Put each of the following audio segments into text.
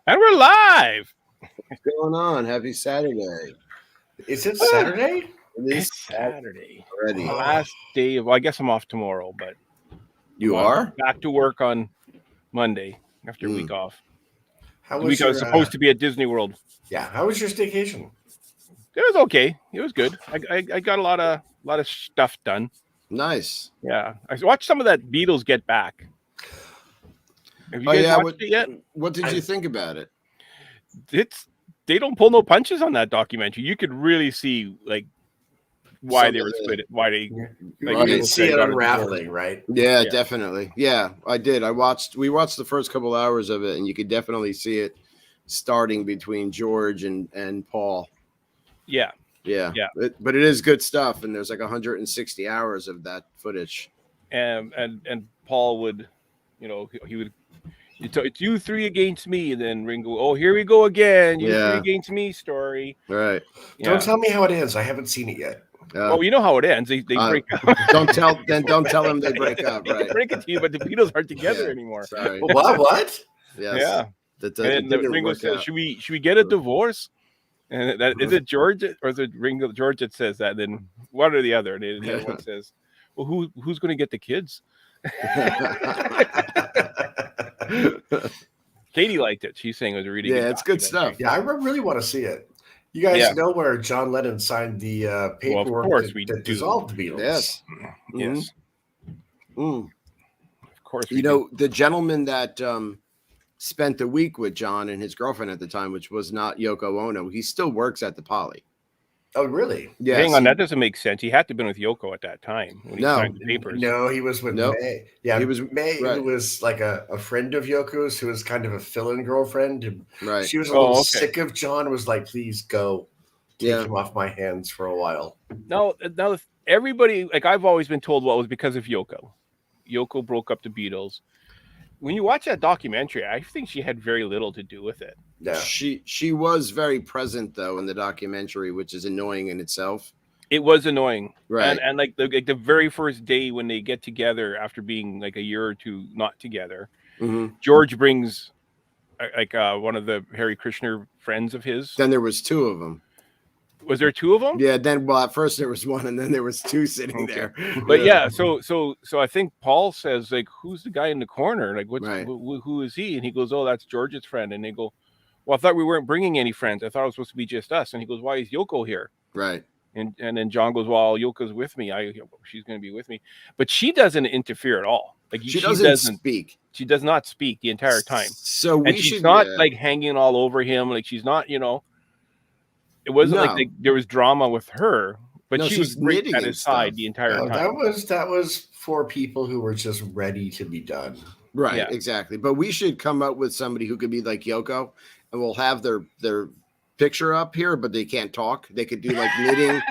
And we're live. What's going on? Happy Saturday. Is it Saturday? It's Saturday. Already. Last day of, well, I guess I'm off tomorrow, but You I'm are? back to work on Monday after a week off. How The week I was supposed to be at Disney World. Yeah. How was your staycation? It was okay. It was good. I got a lot of stuff done. Nice. Yeah. I watched some of that Beatles Get Back. Have you guys watched it yet? What did you think about it? They don't pull no punches on that documentary. You could really see like why they were split it, why they You can see it unraveling, right? Yeah, definitely. Yeah, I did. We watched the first couple hours of it, and you could definitely see it starting between George and Paul. Yeah. But it is good stuff, and there's like 160 hours of that footage. And Paul would, he would. It's you three against me, and then Ringo. Oh, here we go again. You three against me story. Right. Yeah. Don't tell me how it ends. I haven't seen it yet. Oh, you know how it ends. They break up. Don't tell them they break up. Right. They break it to you, but the Beatles aren't together anymore. Sorry. What? Yes. Yeah. And then Ringo says, "Should we get a divorce?" And that is it George or is it Ringo? George that says that. Then one or the other. And the other one says, "Well, who's going to get the kids?" Katie liked it. She's saying it was a really good it's good stuff. Yeah, I really want to see it. You guys know where John Lennon signed the paperwork that dissolved the Beatles. Yes. Yes. Mm. Of course. The gentleman that spent the week with John and his girlfriend at the time, which was not Yoko Ono, he still works at the Poly. Oh, really? Yeah. Hang on, that doesn't make sense. He had to have been with Yoko at that time when he signed the papers. No, he was with May. Yeah, he was May, who was like a friend of Yoko's, who was kind of a fill-in girlfriend. Right. She was a little sick of John. Was like, please go, take him off my hands for a while. No, everybody, like I've always been told, well, it was because of Yoko. Yoko broke up the Beatles. When you watch that documentary, I think she had very little to do with it. Yeah. She was very present though in the documentary, which is annoying in itself. It was annoying, right? And like the very first day when they get together after being like a year or two not together, George brings like one of the Hare Krishna friends of his. Then there was two of them. Was there two of them? Yeah. Then, well, at first there was one, and then there was two sitting there. But so I think Paul says like, "Who's the guy in the corner? Like, who is he?" And he goes, "Oh, that's George's friend." And they go, "Well, I thought we weren't bringing any friends. I thought it was supposed to be just us." And he goes, "Why is Yoko here?" Right. And then John goes, "Well, Yoko's with me. She's going to be with me." But she doesn't interfere at all. Like she doesn't speak. She does not speak the entire time. So she's not like hanging all over him. Like she's not, It wasn't like there was drama with her, but she was right at his side the entire time. That was for people who were just ready to be done. Right, exactly. But we should come up with somebody who could be like Yoko, and we'll have their picture up here, but they can't talk. They could do like knitting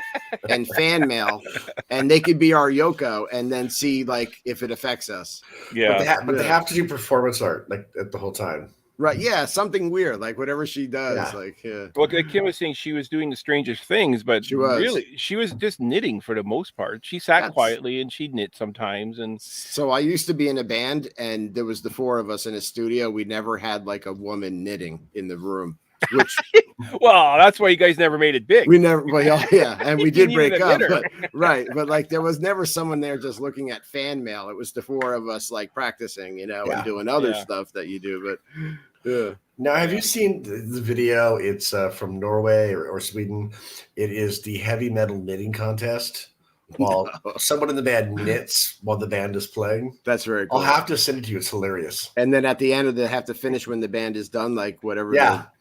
and fan mail, and they could be our Yoko, and then see like if it affects us. Yeah, but they have to do performance art like at the whole time. Right, yeah, something weird, like whatever she does, Well, like Kim was saying, she was doing the strangest things, but she was just knitting for the most part. She sat quietly and she'd knit sometimes. And so I used to be in a band, and there was the four of us in a studio. We never had like a woman knitting in the room. Which, well, that's why you guys never made it big. We never, and we did break up, but like there was never someone there just looking at fan mail. It was the four of us like practicing, and doing other stuff that you do. But now, have you seen the video? It's from Norway or Sweden. It is the heavy metal knitting contest. While someone in the band knits while the band is playing. That's very cool. I'll have to send it to you. It's hilarious. And then at the end they have to finish when the band is done, like whatever.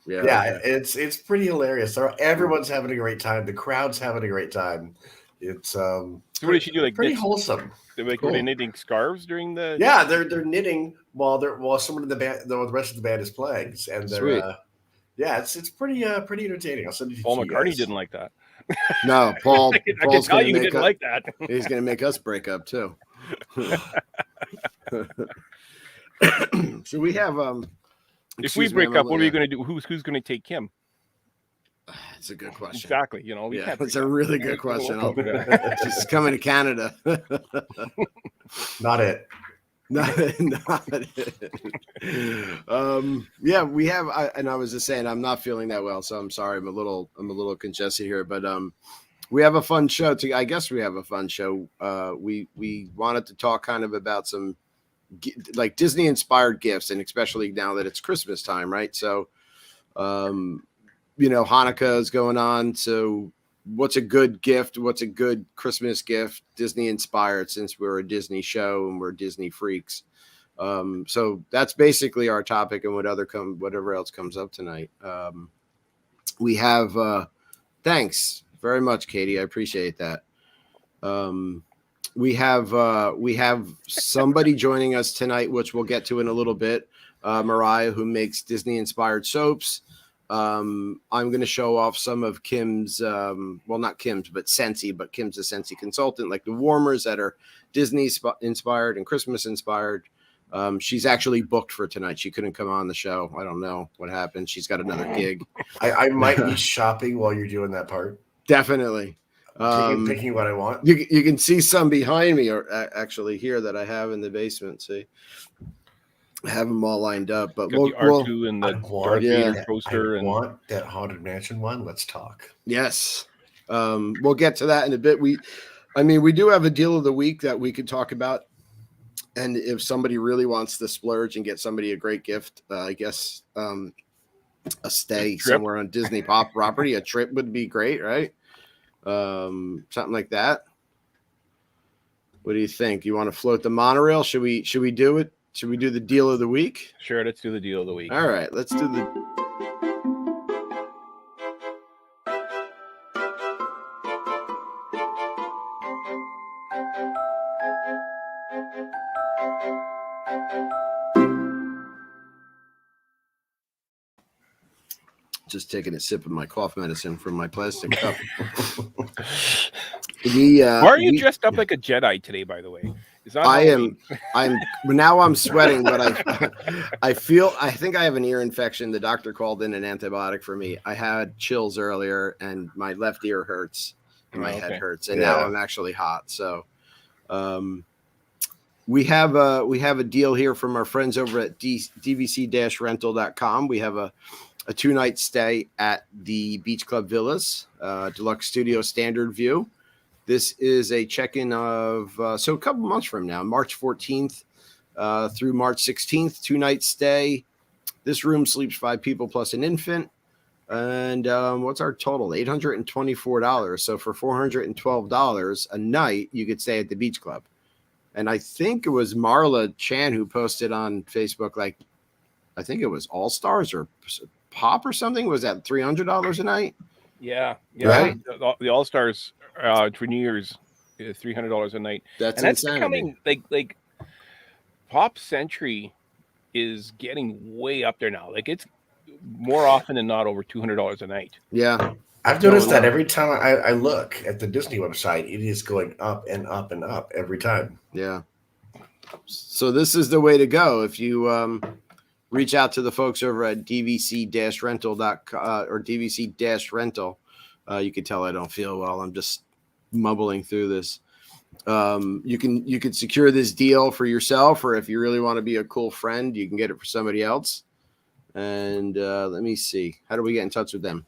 It's pretty hilarious. Everyone's having a great time. The crowd's having a great time. It's so what did she do? Like pretty wholesome. Were they knitting scarves during the? Yeah, they're knitting while someone in the band, the rest of the band is playing, and they're it's pretty entertaining. I'll send it to you. Paul McCartney didn't like that. No, Paul's going to didn't like that. He's going to make us break up too. So we have if we break up, what are you going to do? Who's going to take Kim? That's a good question. Exactly. It's a really good question. She's coming to Canada. Not it. Not it. Yeah, we have. And I was just saying, I'm not feeling that well, so I'm sorry. I'm a little congested here, but we have a fun show. I guess we have a fun show. We wanted to talk kind of about some like Disney inspired gifts, and especially now that it's Christmas time, right? So, Hanukkah is going on, so. What's a good gift? What's a good Christmas gift? Disney inspired, since we're a Disney show and we're Disney freaks. So that's basically our topic, and whatever else comes up tonight. We have thanks very much, Katie. I appreciate that. We have somebody joining us tonight, which we'll get to in a little bit. Mariah, who makes Disney inspired soaps. I'm going to show off some of Kim's, not Kim's, but Scentsy, but Kim's a Scentsy consultant, like the warmers that are Disney inspired and Christmas inspired. She's actually booked for tonight. She couldn't come on the show. I don't know what happened. She's got another gig. I might be shopping while you're doing that part. Definitely. Picking what I want. You can see some behind me, or actually here, that I have in the basement. See? I have them all lined up, but the R2 and the Darth Vader poster. I want that Haunted Mansion one. Let's talk. Yes. We'll get to that in a bit. We do have a deal of the week that we could talk about. And if somebody really wants to splurge and get somebody a great gift, I guess a stay somewhere on Disney Pop property, a trip would be great, right? Something like that. What do you think? You want to float the monorail? Should we do it? Should we do the deal of the week? Sure, let's do the deal of the week. All right, let's do the. Just taking a sip of my cough medicine from my plastic cup. Why are you dressed up like a Jedi today, by the way? I'm now I'm sweating, but I think I have an ear infection. The doctor called in an antibiotic for me. I had chills earlier, and my left ear hurts and my head hurts, and now I'm actually hot. So we have a deal here from our friends over at dvc-rental.com. We have a 2-night stay at the Beach Club Villas, Deluxe Studio Standard View. This is a check-in of, a couple months from now, March 14th through March 16th, 2-night stay. This room sleeps 5 people plus an infant. And what's our total? $824. So for $412 a night, you could stay at the Beach Club. And I think it was Marla Chan who posted on Facebook, I think it was All Stars or Pop or something. Was that $300 a night? Yeah. Right? The All Stars for New Year's is $300 a night. That's becoming like Pop Century is getting way up there now. Like, it's more often than not over $200 a night. Yeah. I've noticed that every time I look at the Disney website, it is going up and up and up every time. Yeah. So this is the way to go. If you reach out to the folks over at dvc-rental.com or dvc-rental, you can tell I don't feel well. I'm just mumbling through this. You can secure this deal for yourself, or if you really want to be a cool friend, you can get it for somebody else. And let me see. How do we get in touch with them?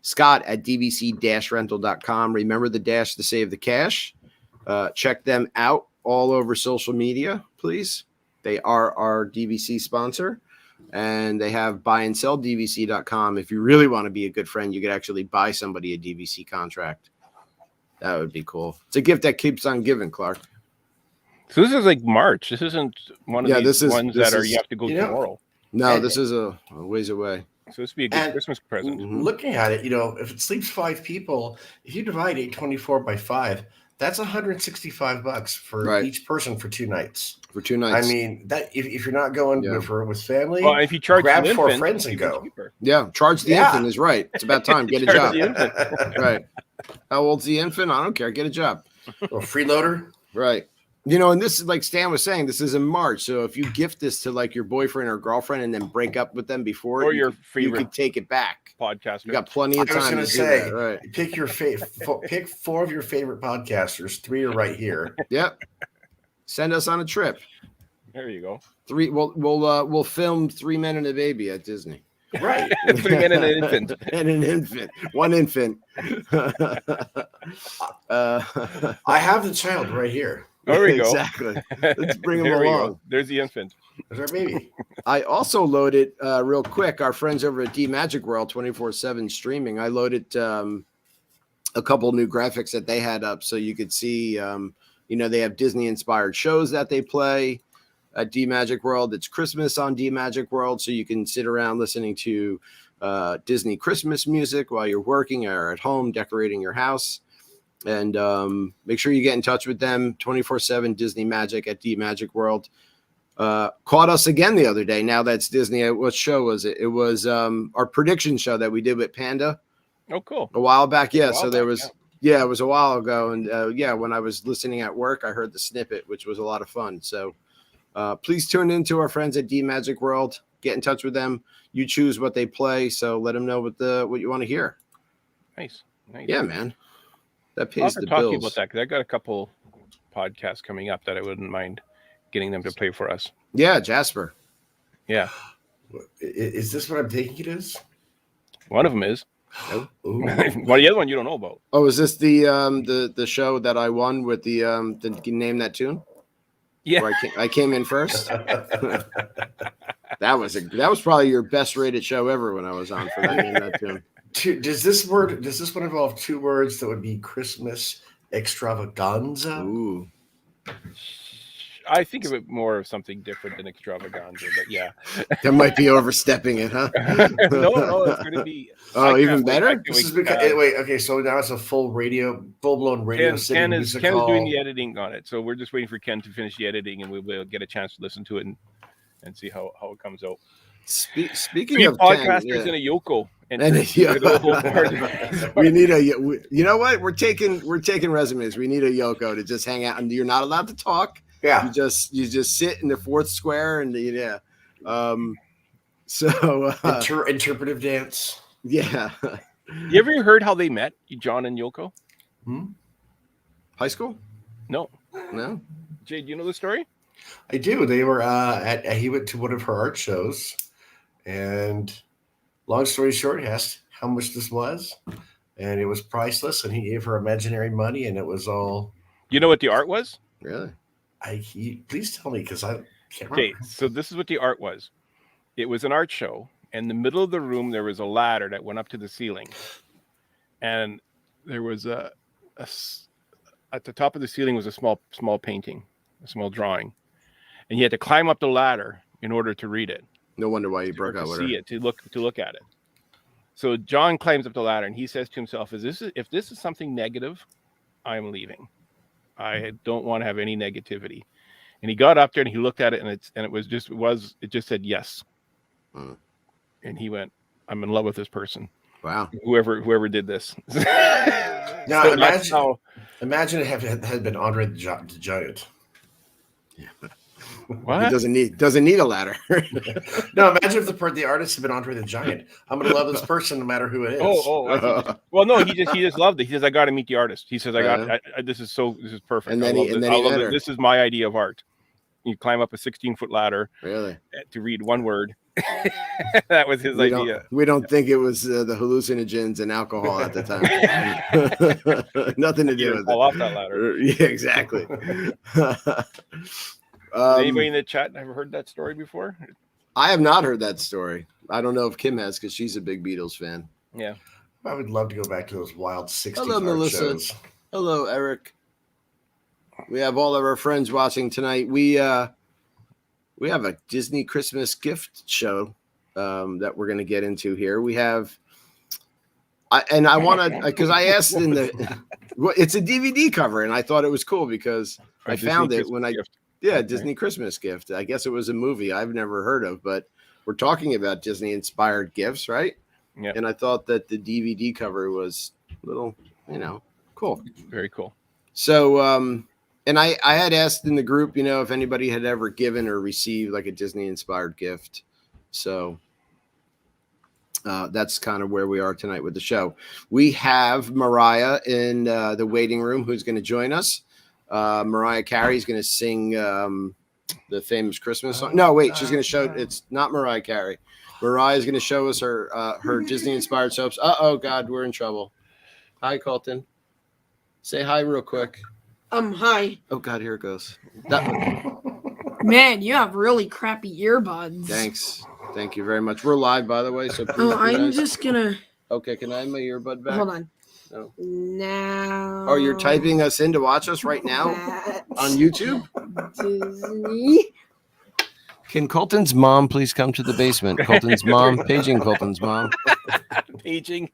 Scott at dvc-rental.com. Remember the dash to save the cash. Check them out all over social media, please. They are our DVC sponsor, and they have buyandsell.dvc.com. If you really want to be a good friend, you could actually buy somebody a DVC contract. That would be cool. It's a gift that keeps on giving, Clark. So this is like March. This isn't one of these ones that you have to go tomorrow. No, this is a ways away. So this would be a good Christmas present. Looking at it, if it sleeps 5 people, if you divide 824 by 5, that's $165 for each person for 2 nights. For 2 nights. I mean, that if you're not going with family, well, if you charge grab the 4 infant, friends and go. Cheaper. Yeah, charge the infant is right. It's about time. Get a job. Right. How old's the infant? I don't care. Get a job. A freeloader. Right. And this is like Stan was saying, this is in March. So if you gift this to like your boyfriend or girlfriend and then break up with them before, or you could take it back. Podcaster. You got plenty of time. I was going to say, right. Pick pick 4 of your favorite podcasters. 3 are right here. Yep. Send us on a trip. There you go. We'll film 3 Men and a Baby at Disney. Right. 3 men and an infant. And an infant. One infant. I have the child right here. There we go. Exactly. Let's bring him There we go. along. There's the infant. There's our baby. I also loaded real quick. Our friends over at D Magic World 24/7 streaming. I loaded a couple new graphics that they had up, so you could see. They have Disney inspired shows that they play at D Magic World. It's Christmas on D Magic World, so you can sit around listening to Disney Christmas music while you're working or at home decorating your house. And make sure you get in touch with them. 24/7 Disney Magic at D Magic World. Caught us again the other day. Now that's Disney. What show was it? It was our prediction show that we did with Panda. Oh, cool. A while back. Yeah. So there back, was, it was a while ago. And when I was listening at work, I heard the snippet, which was a lot of fun. So please tune in to our friends at D Magic World. Get in touch with them. You choose what they play. So let them know what you want to hear. Nice. Yeah, man. That I'll pays have the to talk to you bills. about that because I got a couple podcasts coming up that I wouldn't mind getting them to play for us. Yeah, Jasper. Yeah. Is this what I'm taking it as? One of them is. Ooh. Well, the other one you don't know about. Oh, is this the show that I won with the name that tune? Yeah. Where I came in first. That was probably your best rated show ever when I was on for that name that tune. Does this one involve 2 words that would be Christmas extravaganza? Ooh. I think of it more of something different than extravaganza, but yeah. That might be overstepping it, huh? No, it's going to be. Oh, even better? This is because, wait, okay, so now it's a full-blown radio city Ken is doing the musical. editing on it, so we're just waiting for Ken to finish the editing, and we'll get a chance to listen to it and see how it comes out. Speaking 3 of podcasters Ken, and a Yoko, and we need a. You know what? We're taking resumes. We need a Yoko to just hang out, and you're not allowed to talk. Yeah. You just sit in the 4th square, and so Interpretive dance. yeah. You ever heard how they met, John and Yoko? High school? No. Jay, do you know the story? I do. They were he went to one of her art shows, and long story short, he asked how much this was, and it was priceless, and he gave her imaginary money, and it was all. You know what the art was? Really? Please tell me, because I can't remember. Okay, so this is what the art was. It was an art show. In the middle of the room, there was a ladder that went up to the ceiling, and there was at the top of the ceiling was a small painting, a small drawing, and you had to climb up the ladder in order to read it. No wonder why you broke out with her. See it, to look at it. So John climbs up the ladder, and he says to himself, if this is something negative, I'm leaving. I don't want to have any negativity. And he got up there and he looked at it, and it just said yes. And he went, I'm in love with this person. Wow. Whoever did this. Now So imagine it had been Andre the Giant. what? He doesn't need a ladder. No, imagine if the artist had been Andre the Giant. I'm going to love this person no matter who it is. Well, no, he just loved it. He says, I got to meet the artist. He says, this is perfect. And then this is my idea of art. You climb up a 16-foot ladder really to read one word. That was his idea. We don't think it was the hallucinogens and alcohol at the time. Nothing to do with fall it. off that ladder. Yeah, exactly. Anybody in the chat ever heard that story before? I have not heard that story. I don't know if Kim has, because she's a big Beatles fan. Yeah. I would love to go back to those wild 60s Hello, art Melissa. shows. Hello, Eric. We have all of our friends watching tonight. We have a Disney Christmas gift show that we're going to get into here. We have, I want to, because I asked in it's a DVD cover, and I thought it was cool because I found it when Disney Christmas gift. I guess it was a movie I've never heard of, but we're talking about Disney inspired gifts, right? Yeah. And I thought that the DVD cover was a little, cool. Very cool. So, and I had asked in the group, if anybody had ever given or received like a Disney inspired gift. So that's kind of where we are tonight with the show. We have Mariah in the waiting room who's going to join us. Mariah Carey is going to sing the famous Christmas song. No, wait, she's going to show. It's not Mariah Carey. Mariah is going to show us her Disney inspired soaps. Oh God, we're in trouble. Hi, Colton. Say hi real quick. Hi. Oh God, here it goes. Man, you have really crappy earbuds. Thanks. Thank you very much. We're live, by the way. So I'm just gonna. Okay, can I have my earbud back? Hold on. No. Now. Oh, you're typing us in to watch us right now on YouTube? Disney. Can Colton's mom please come to the basement? Colton's mom, paging Colton's mom. Paging.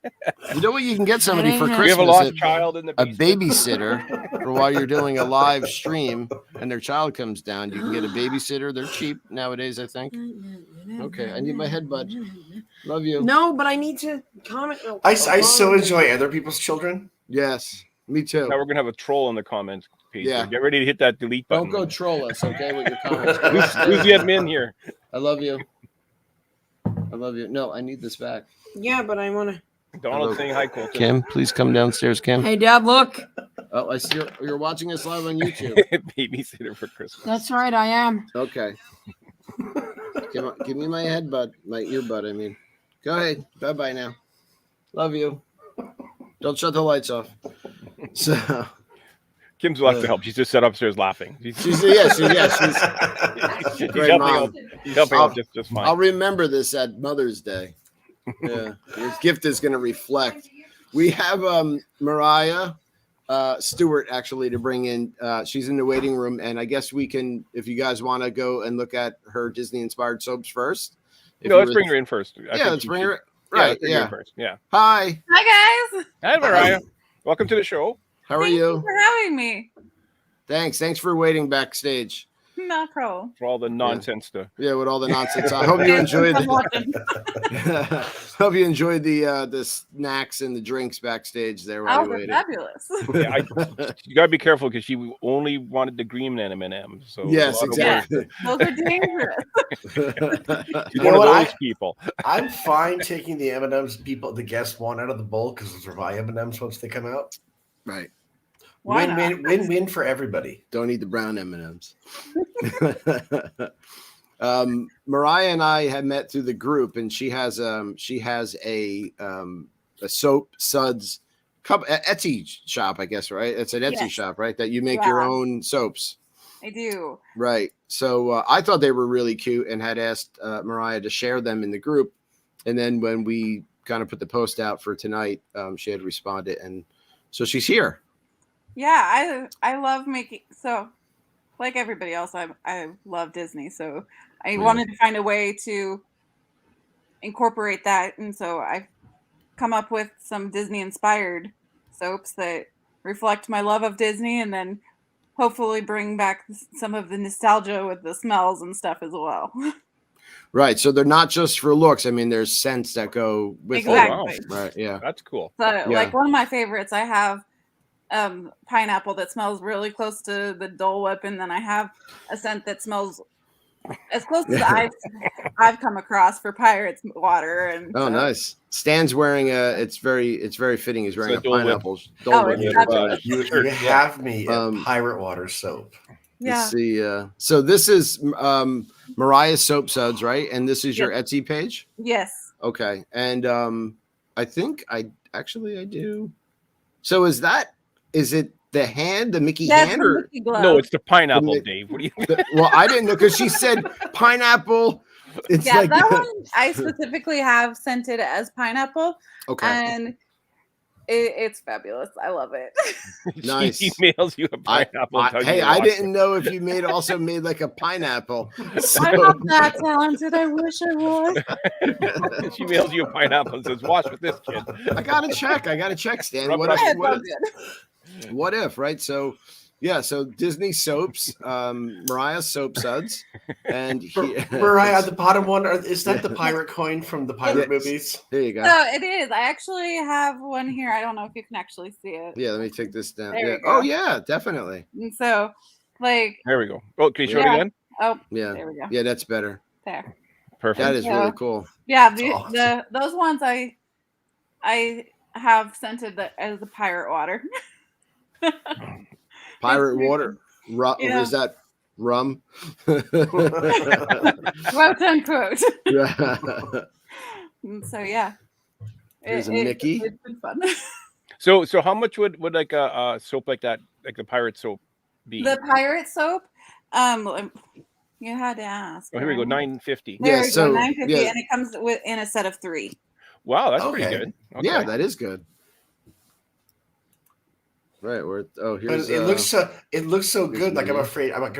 You know what you can get somebody for We have We have a Christmas? lost child in the A basement. babysitter for while you're doing a live stream and their child comes down. You can get a babysitter. They're cheap nowadays, I think. Okay, I need my headbud. Love you. No, but I need to comment. I so enjoy other people's children. Yes, me too. Now we're gonna have a troll in the comments page. Yeah. Get ready to hit that delete button. Don't go troll us, okay, with your comments. Who's the admin here? I love you. I love you. No, I need this back. Yeah, but I want to. Donald saying hi, Colton. Kim, please come downstairs, Kim. Hey, Dad, look. Oh, I see you're watching us live on YouTube. Babysitter for Christmas. That's right, I am. Okay. Give me my headbud, my earbud, I mean. Go ahead. Bye-bye now. Love you. Don't shut the lights off. So Kim's left to help. She's just sat upstairs laughing. she's She's great helping mom. out. She's helping out just fine. I'll remember this at Mother's Day. Yeah. This gift is going to reflect. We have Mariah Stewart actually to bring in. She's in the waiting room, and I guess we can, if you guys want to go and look at her Disney inspired soaps first. Let's bring her in first. Let's bring her. Right. Bring her in first. Yeah. Hi. Hi guys. Hi, Mariah. Welcome to the show. How are Thank you? for having me. Thanks for waiting backstage. No problem. For all the nonsense to. Yeah, with all the nonsense. I hope you enjoyed I'm watching. hope you enjoyed the snacks and the drinks backstage there while Oh, you they're waited. fabulous. Yeah, you gotta be careful because she only wanted the green M&M. So Yes, a lot of exactly. Those are dangerous. work. She's You one know of what, those people. I'm fine taking the M&Ms the guests want out of the bowl because those are my M&Ms once they come out. Right. Why not? Win for everybody. Don't eat the brown M&Ms. Mariah and I had met through the group, and she has a soap suds Etsy shop, I guess, right? It's an Etsy Yes. shop, right? That you make your own soaps. I do. Right. So I thought they were really cute and had asked Mariah to share them in the group. And then when we kind of put the post out for tonight, she had responded. And so she's here. Yeah, I love making, so like everybody else, I love Disney. So I wanted to find a way to incorporate that. And so I've come up with some Disney inspired soaps that reflect my love of Disney and then hopefully bring back some of the nostalgia with the smells and stuff as well. Right. So they're not just for looks. I mean, there's scents that go with Exactly. them. Right. Yeah. That's cool. So like one of my favorites, I have pineapple that smells really close to the Dole Whip, and then I have a scent that smells as close as I've come across for Pirates water. And nice. Stan's wearing it's very fitting. He's wearing a Dole Whip. pineapple. it's fabulous. You Sure, have me a pirate water soap. Yeah. Let's see. So this is Mariah's Soap Suds, right? And this is your Etsy page? Yes. Okay. And I think I do. So is it the hand, the Mickey That's hand? the Or Mickey glove. No, it's the pineapple, The- Dave. What do you? well, I didn't know because she said pineapple. It's yeah, like that one I specifically have scented as pineapple, okay. and it's fabulous. I love it. Nice. She emails you a pineapple. and tells you Hey, to I wash didn't know if you also made like a pineapple. So, I'm not that talented. I wish I was. it. She mails you a pineapple and says, "Wash with this, kid." I gotta check, Stan. Rub What it if, up. It's what all if, good. what if, right? So yeah, so Disney soaps, Mariah's Soap Suds, and Mariah, the bottom one, is that the pirate coin from the pirate Yes. movies? There you go. So it is. I actually have one here. I don't know if you can actually see it. Yeah, let me take this down. There Yeah. we go. Oh yeah, definitely. And so, like, There we go. Oh, can you show it Yeah. again? oh, Yeah, there we go. yeah, that's better. There. Perfect. That is Yeah. really cool. Yeah, awesome. those ones I have scented as the pirate water. Pirate water. Yeah. Is that rum. Quote unquote. Yeah. So yeah, There's a Mickey. It's been fun. So how much would like a soap like that, like the pirate soap, be? The pirate soap, you had to ask. Oh, here we go, right? $9.50. There Yeah, we so, go, $9.50, yeah. and it comes in a set of 3. Wow, that's Okay. pretty good. Okay. Yeah, that is good. Right. Here's But it looks so good. Like I'm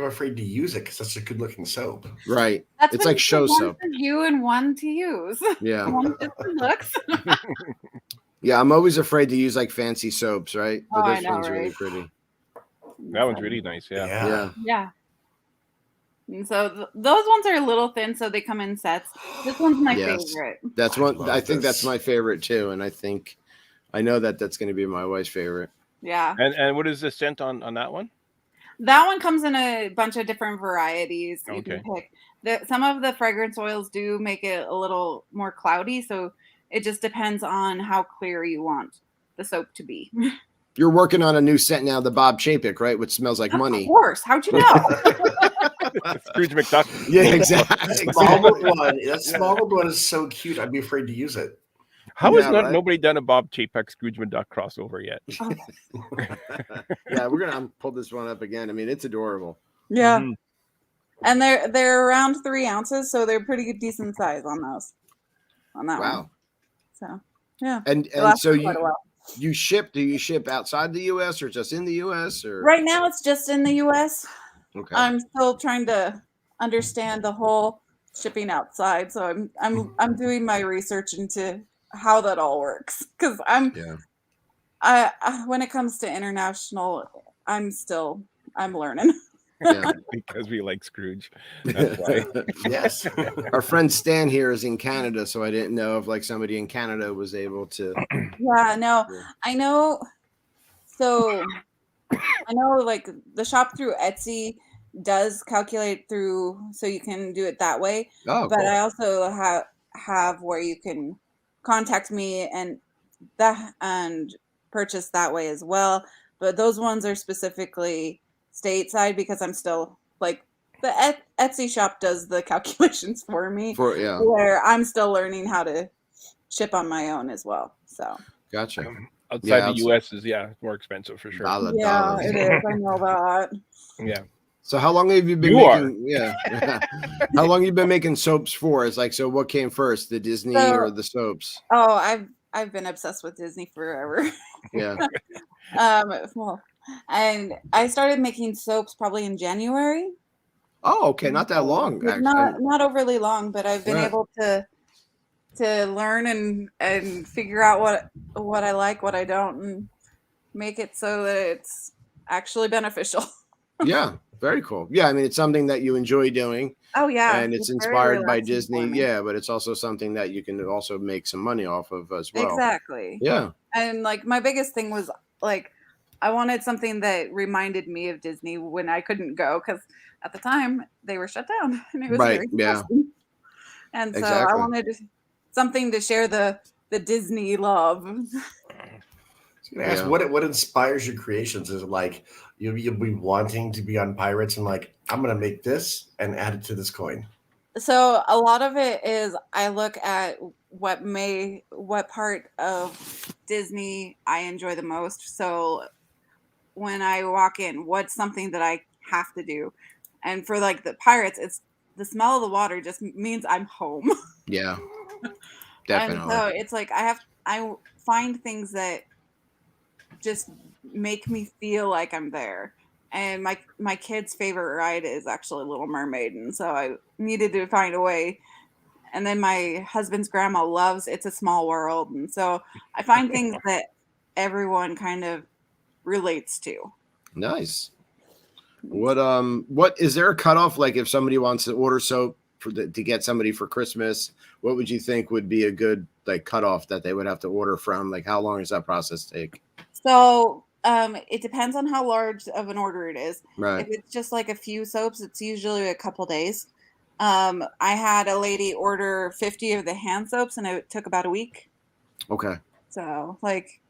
afraid to use it because that's a good looking soap. right. That's It's when like you show have one soap. for you and one to use. Yeah. One just for looks. Yeah, I'm always afraid to use like fancy soaps, right? But Oh, I this know, one's really right? pretty. That one's really nice. Yeah. Yeah. Yeah. And so those ones are a little thin, so they come in sets. This one's my Yes. favorite. That's I one. love I think that's this. my favorite too, and I know that that's going to be my wife's favorite. Yeah. And what is the scent on that one? That one comes in a bunch of different varieties. You Okay. can pick. Some of the fragrance oils do make it a little more cloudy, so it just depends on how clear you want the soap to be. You're working on a new scent now, the Bob Chapek, right? Which smells like Of money. course. How'd you know? Scrooge McDuck. Yeah, exactly. Smallwood one. That Smallwood one is so cute. I'd be afraid to use it. How has Yeah, right? nobody done a Bob Chapek Scrooge McDuck crossover yet? Yeah, we're gonna pull this one up again. I mean, it's adorable. Yeah. Mhm. And they're around 3 ounces, so they're pretty decent size on those. On that one. Wow. So yeah. And It lasts so for quite a while. do you ship outside the US or just in the US or Right now it's just in the US. Okay. I'm still trying to understand the whole shipping outside, so I'm doing my research into how that all works, because Yeah. I when it comes to international, I'm learning. Yeah. Because we like Scrooge. That's why. Yes. Our friend Stan here is in Canada, so I didn't know if like somebody in Canada was able to. Yeah, no, Yeah. I know. So I know, like the shop through Etsy does calculate through, so you can do it that way. Oh, But cool. I also have where you can contact me and purchase that way as well. But those ones are specifically stateside because I'm still like the Etsy shop does the calculations for me, Yeah, where I'm still learning how to ship on my own as well. So gotcha. Outside the US is more expensive for sure. Dollar. yeah, it is. I know that. Yeah. So how long have you been making? Yeah. How long you been making soaps for? It's like, so what came first, the Disney or the soaps? Oh, I've been obsessed with Disney forever. Yeah. Well, and I started making soaps probably in January. Oh, okay, not that long. But not overly long, but I've been Right. able to learn and figure out what I like, what I don't, and make it so that it's actually beneficial. Yeah, very cool. Yeah, I mean, it's something that you enjoy doing. Oh yeah, And it's very inspired by relaxing Disney. for me. Yeah, but it's also something that you can also make some money off of as well. Exactly. Yeah. And like my biggest thing was like I wanted something that reminded me of Disney when I couldn't go, because at the time they were shut down and it was Right, very yeah. depressing. And so I Exactly. wanted something to share the Disney love. I was gonna ask, what inspires your creations? Is it like you'll be wanting to be on Pirates and like, I'm gonna make this and add it to this coin? So a lot of it is I look at what part of Disney I enjoy the most. So when I walk in, what's something that I have to do? And for like the Pirates, it's the smell of the water just means I'm home. Yeah. And Definitely. so it's like I find things that just make me feel like I'm there. And my kid's favorite ride is actually Little Mermaid, and so I needed to find a way. And then my husband's grandma loves It's a Small World, and so I find things that everyone kind of relates to. Nice. What is there a cutoff? Like if somebody wants to order soap to get somebody for Christmas, what would you think would be a good like cutoff that they would have to order from? Like how long does that process take? So it depends on how large of an order it is. Right. If it's just like a few soaps, it's usually a couple days. I had a lady order 50 of the hand soaps, and it took about a week. Okay. So like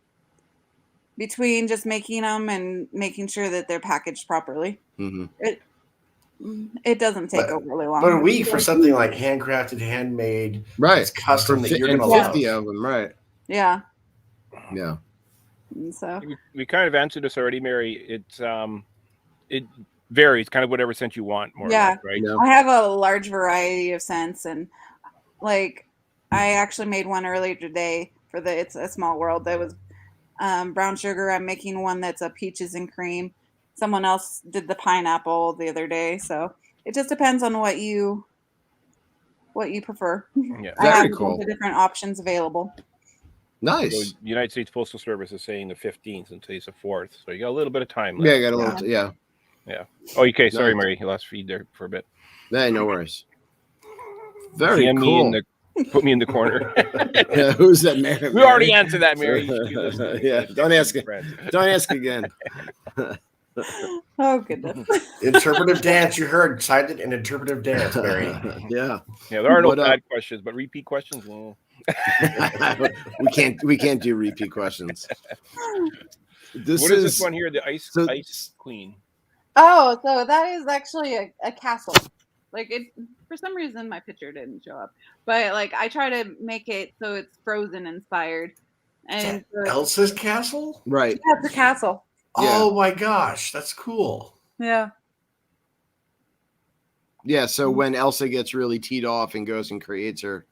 between just making them and making sure that they're packaged properly, Mm-hmm. It doesn't take But- overly long. But a week for something like handcrafted, handmade, Right. it's custom that you're and going to love. 50 of them, right? Yeah. Yeah. And so We kind of answered this already, Mary. It varies, kind of whatever scent you want, more or less, right? Yeah. I have a large variety of scents, and like I actually made one earlier today for the It's a Small World that was brown sugar. I'm making one that's a peaches and cream. Someone else did the pineapple the other day, so it just depends on what you prefer. Yeah. I have Very a cool. bunch of different options available. Nice. So United States Postal Service is saying the 15th and today's the 4th, so you got a little bit of time Yeah, left. I got a little. Yeah. Oh, okay. Sorry, Nice. Mary. You lost feed there for a bit. Hey, no worries. Very DM me cool. put me in the corner. Yeah, who's that man? We already answered that, Mary. You should be listening. Yeah, don't ask it. Friends. Don't ask again. Oh goodness. Interpretive dance. You heard cited an interpretive dance, Mary. Yeah. Yeah, there are no But, bad questions, but repeat questions. we can't do repeat questions. This What is this one here? The ice so- ice queen. Oh, so that is actually a castle. Like it, for some reason, my picture didn't show up, but like I try to make it so it's Frozen inspired, and Elsa's castle? right. yeah, it's a castle. Oh my gosh, that's cool. Yeah, Yeah. So when Elsa gets really teed off and goes and creates her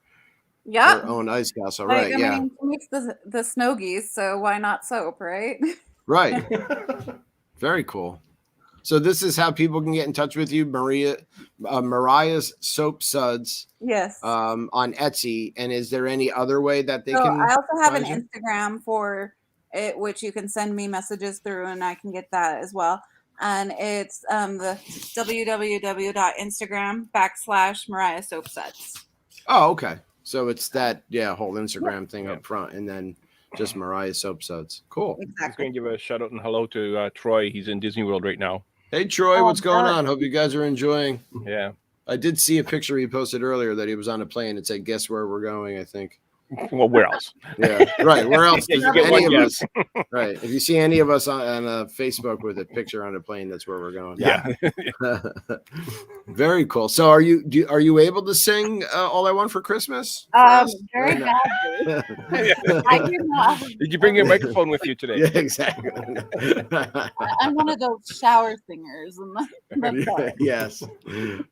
yeah. own ice castle, Like, right? I Yeah. mean, she makes the snow geese, so why not soap, right? Right. Very cool. So this is how people can get in touch with you, Mariah's Soap Suds Yes. on Etsy. And is there any other way that they So can? I also have an find you? Instagram for it, which you can send me messages through, and I can get that as well. And it's the www.instagram.com/Mariah Soap Suds. Oh, okay. So it's that whole Instagram thing up front, and then just Mariah's Soap Suds. Cool. I'm just Exactly. going to give a shout out and hello to Troy. He's in Disney World right now. Hey Troy, Oh, what's going good. on? Hope you guys are enjoying. Yeah. I did see a picture he posted earlier that he was on a plane. It said, "Guess where we're going?" I think. Well, where else? Yeah, right. Where else? Yeah, Does you get any one of guess. us? Right. If you see any of us on Facebook with a picture on a plane, that's where we're going. Yeah. Very cool. So, are you able to sing "All I Want for Christmas"? for us? Very Or badly. I do not. Did you bring your microphone with you today? Yeah, exactly. I'm one of those shower singers, and that's all. Yes,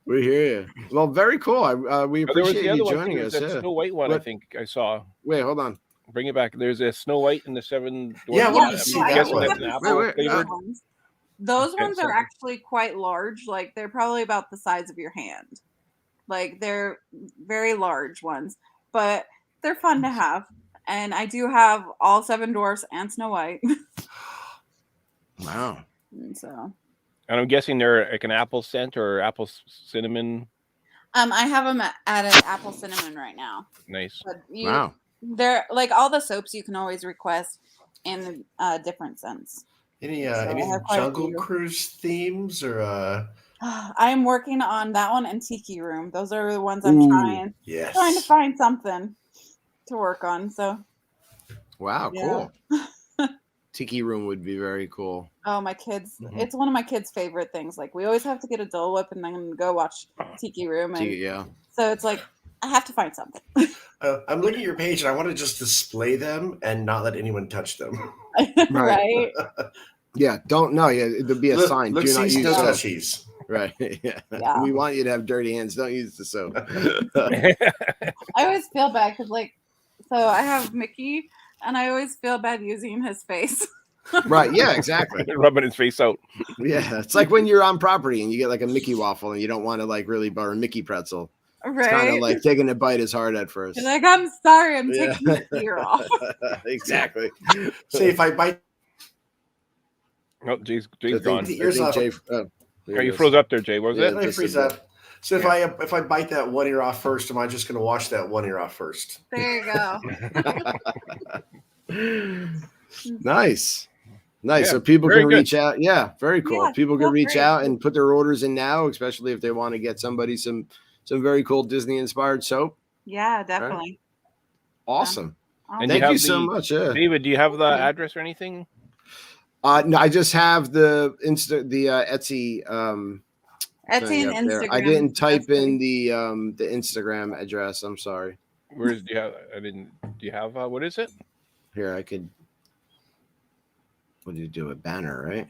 we hear you. Well, very cool. We Oh, there was appreciate the other you one. joining Too. us. That Yeah. Snow White one, I What- think I saw. Wait, hold on. Bring it back. There's a Snow White and the Seven Dwarfs. Yeah, I Yeah, wanted to I'm see so I that guessing one. that's an have apple Wait, flavored. ones. Those Okay, ones so- are actually quite large. Like they're probably about the size of your hand. Like they're very large ones, but they're fun to have. And I do have all 7 Dwarfs and Snow White. Wow. And so And I'm guessing they're like an apple scent or apple cinnamon. I have them at an apple cinnamon right now. Nice. But Wow. they're like all the soaps you can always request in different scents. Any So I any have quite a Jungle few. Cruise themes or I'm working on that one and Tiki Room. Those are the ones I'm Ooh. trying yes. to find something to work on. So Wow. Yeah. Cool. Tiki Room would be very cool. oh, my kids, Mhm. it's one of my kids' favorite things. Like we always have to get a Dole Whip and then go watch Tiki Room. And Yeah. so it's like I have to find something. I'm looking at your page and I want to just display them and not let anyone touch them. Right. Yeah. Don't know. Yeah. There'll be a Look, sign. look, Do not see, use no soap. touchies. Right. Yeah. Yeah. We want you to have dirty hands. Don't use the soap. I always feel bad because like so I have Mickey and I always feel bad using his face. Right. Yeah. Exactly. Rubbing his face out. Yeah. It's like when you're on property and you get like a Mickey waffle and you don't want to like really bar a Mickey pretzel. It's kind Right. of like taking a bite is hard at first. You're like, I'm sorry, I'm Yeah. taking the ear off. Exactly. Say if I bite Oh, Jay's I think- gone. The ears I off. think Jay, oh, there Oh, he you goes. froze up there, Jay. What was Yeah. it? I this freeze is up. So if I bite that one ear off first, am I just going to wash that one ear off first? There you go. Nice. Yeah, So people very can good. reach out. Yeah, very cool. Yeah, People can feel reach free. out and put their orders in now, especially if they want to get somebody some very cool Disney inspired soap. Yeah, definitely. Awesome. And Thank have you so the- much. Yeah. David, do you have the address or anything? No, I just have the Etsy Etsy thing and up there. Instagram. I didn't type That's in the Instagram address. I'm sorry. Where's do you have? I didn't. Do you have? What is it? Here, I could. What do you do? A banner, right?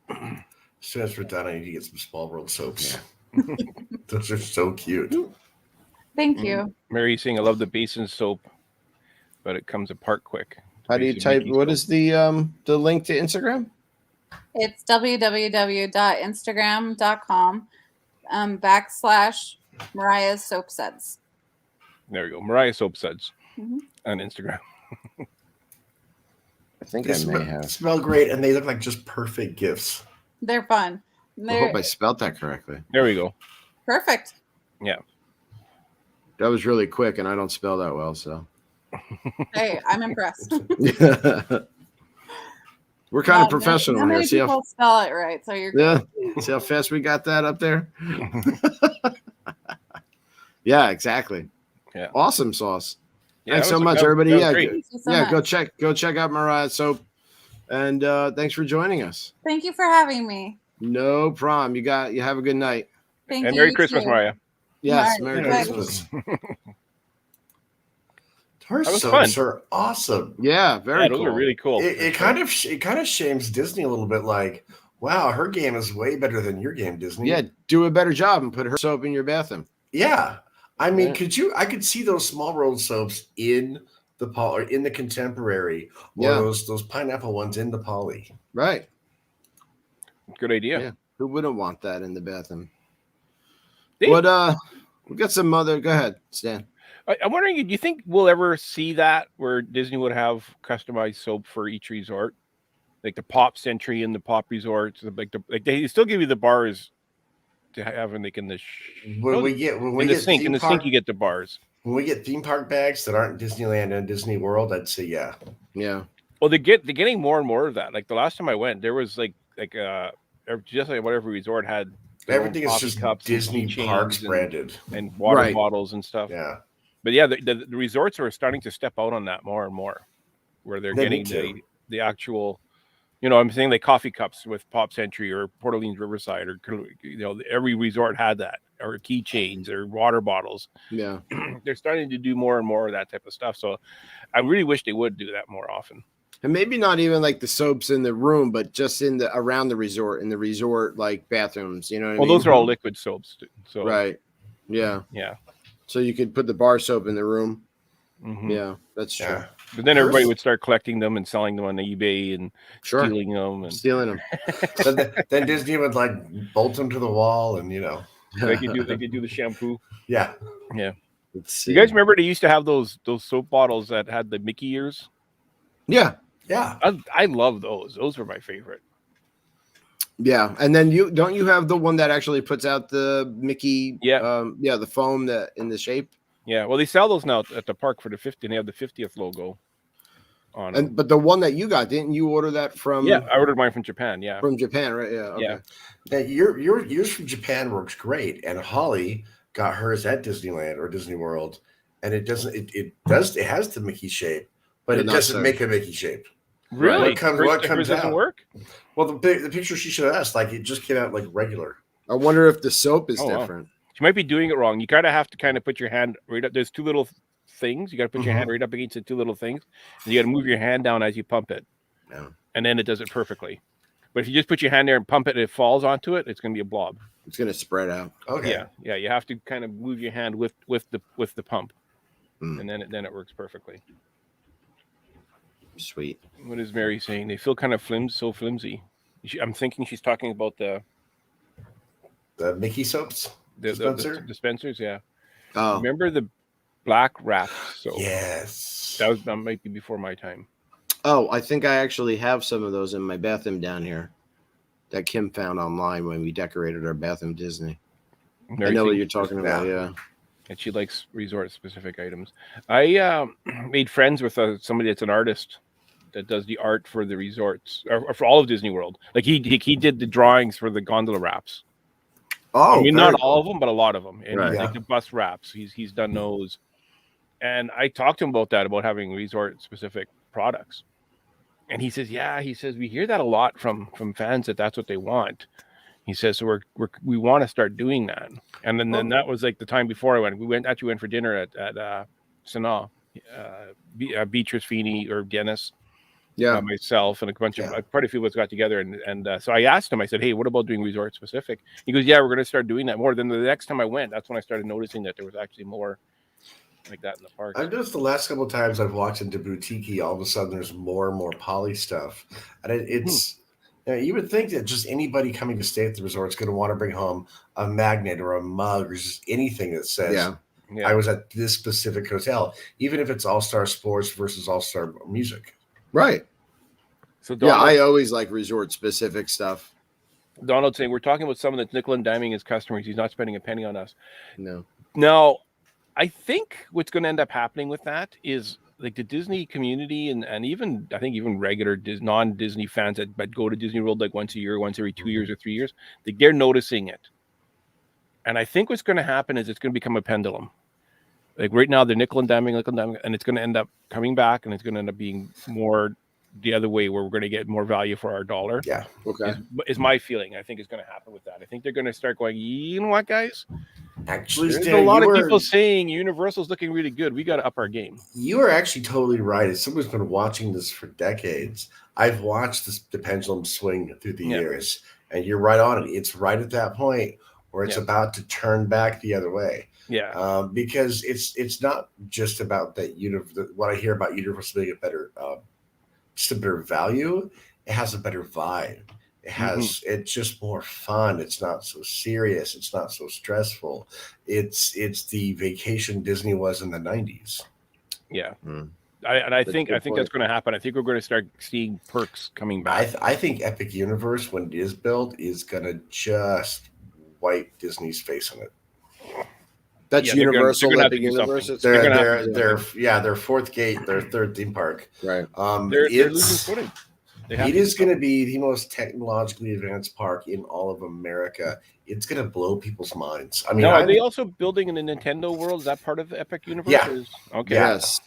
As soon as we're done, I need to get some Small World soaps. Those are so cute. Thank you. Mary's saying I love the basin soap, but it comes apart quick. How do you Basin type? Mickey What soap. is the link to Instagram? It's www.instagram.com / Mariah's Soap Suds. There we go. Mariah Soap Suds Mhm. on Instagram. I think They I may have. smell great, and they look like just perfect gifts. They're fun. I They're hope I spelled that correctly. There we go. perfect. That was really quick, and I don't spell that well, so. Hey, I'm impressed. We're kind of Not professional many here. See how, people spell it right, so you're yeah, see how fast we got that up there? Yeah, exactly. Yeah. Awesome sauce. Yeah, Thanks that so was- much, that was- everybody. that was Yeah, great. Thank you so yeah, much. go check out Mariah Soap. And thanks for joining us. Thank you for having me. No problem. You have a good night. Thank And you. Merry you Christmas, too. Mariah. Yes, All Merry right, Christmas. Her That was soaps fun. are awesome. Yeah, very Yeah, those cool. are really cool. It kind of shames Disney a little bit. Like, wow, her game is way better than your game, Disney. Yeah, do a better job and put her soap in your bathroom. Yeah. I mean, Yeah. I could see those Small World soaps in the or in the Contemporary, or Yeah. those pineapple ones in the Poly. Right. Good idea. Yeah. Who wouldn't want that in the bathroom? Dave, What we got some other go ahead, Stan. I'm wondering, do you think we'll ever see that where Disney would have customized soap for each resort, like the Pop Century and the Pop Resorts, like they still give you the bars to have, and they can When we get in the sink you get the bars. when we get theme park bags that aren't Disneyland and Disney World, I'd say yeah. Yeah. Well, they're getting more and more of that. Like the last time I went, there was like just like whatever resort had their own Everything is coffee just cups and Disney keychains Parks and- branded. and water Right. bottles and stuff. Yeah. But yeah, the resorts are starting to step out on that more and more, where they're They getting need to. the actual, I'm saying like coffee cups with Pop Century or Port Orleans Riverside, or every resort had that, or keychains or water bottles. Yeah. They're starting to do more and more of that type of stuff. So I really wish they would do that more often. And maybe not even like the soaps in the room, but just in the around the resort, in the resort like bathrooms. You know what I Well, mean? those are all liquid soaps, so Right. Yeah. yeah. So you could put the bar soap in the room. Mhm. Yeah, that's true. Yeah. But then everybody First- would start collecting them and selling them on eBay and Sure. stealing them, and Stealing them. But then Disney would like bolt them to the wall, and they could do the shampoo. yeah. Let's see. You guys remember they used to have those soap bottles that had the Mickey ears? Yeah. Yeah. I love those. Those were my favorite. Yeah. And then don't you have the one that actually puts out the Mickey? Yeah. The foam that in the shape. Yeah. Well, they sell those now at the park for the 50, and they have the 50th logo on them. But the one that you got, didn't you order that from? Yeah, I ordered mine from Japan. Yeah. From Japan, right? Yeah. Okay. Yeah. Now yours from Japan works great, and Holly got hers at Disneyland or Disney World, and it doesn't. It has the Mickey shape, but it not doesn't so. make a Mickey shape. Really? What comes Hers doesn't out? work? Well, the picture she showed us, like it just came out like regular. I wonder if the soap is Oh, wow. different. You might be doing it wrong. You kind of have to kind of put your hand right up. There's two little things. You got to put your hand right up against the two little things. And you got to move your hand down as you pump it. Yeah. And then it does it perfectly. But if you just put your hand there and pump it and it falls onto it, it's going to be a blob. It's gonna spread out. Okay. Yeah. You have to kind of move your hand with the pump, Mm. and then it works perfectly. Sweet. What is Mary saying? They feel kind of flimsy. I'm thinking she's talking about the Mickey soaps the dispensers. Yeah. Oh, Remember the black wrap soap? Yes. That might be before my time. I think I actually have some of those in my bathroom down here that Kim found online when we decorated our bathroom Disney. I know what you're talking about. Yeah. And she likes resort specific items. I made friends with somebody that's an artist that does the art for the resorts or for all of Disney World. Like he did the drawings for the gondola wraps. Oh, I mean, very not all of cool. them, but a lot of them. And Right. like the bus wraps, he's done those. And I talked to him about that, about having resort specific products. And he says, we hear that a lot from fans that's what they want. He says, so we want to start doing that. And then that was like the time before I went. We went for dinner at Sanaa, Beatrice Feeney or Dennis, myself, and a bunch of quite a few of us got together. And so I asked him, I said, hey, what about doing resort specific? He goes, yeah, we're going to start doing that more. Then the next time I went, that's when I started noticing that there was actually more like that in the park. I've noticed the last couple of times I've walked into Boutique, all of a sudden there's more and more poly stuff. And it's you would think that just anybody coming to stay at the resort is going to want to bring home a magnet or a mug or just anything that says, I was at this specific hotel, even if it's All-Star Sports versus All-Star Music. Right. So Donald, I always like resort-specific stuff. Donald's saying, we're talking about someone that's nickel and diming his customers. He's not spending a penny on us. No. Now, I think what's going to end up happening with that is like the Disney community and even I think even regular non-Disney fans that go to Disney World like once a year, once every 2 years or 3 years, they're noticing it. And I think what's going to happen is it's going to become a pendulum. Like right now, they're nickel and diming, and it's going to end up coming back, and it's going to end up being more the other way, where we're going to get more value for our dollar. Yeah, okay. Is my feeling. I think is going to happen with that. I think they're going to start going, you know what, guys? Actually, there's a lot of people saying Universal's looking really good. We got to up our game. You are actually totally right. As someone who's been watching this for decades, I've watched the pendulum swing through the years, and you're right on it. It's right at that point where it's about to turn back the other way. Yeah, because it's not just about that. What I hear about Universal being a better, just a better value. It has a better vibe. It has it's just more fun. It's not so serious. It's not so stressful. It's the vacation Disney was in the 90s. Yeah. I think that's going to happen. I think we're going to start seeing perks coming back. I think Epic Universe, when it is built, is going to just wipe Disney's face on it. That's Universal. Epic Universe. Their fourth gate, their third theme park. Right. They're losing footing. It is going to be the most technologically advanced park in all of America. It's going to blow people's minds. I mean, are they also building in the Nintendo world? Is that part of the Epic Universe? Yeah. Okay. Yes.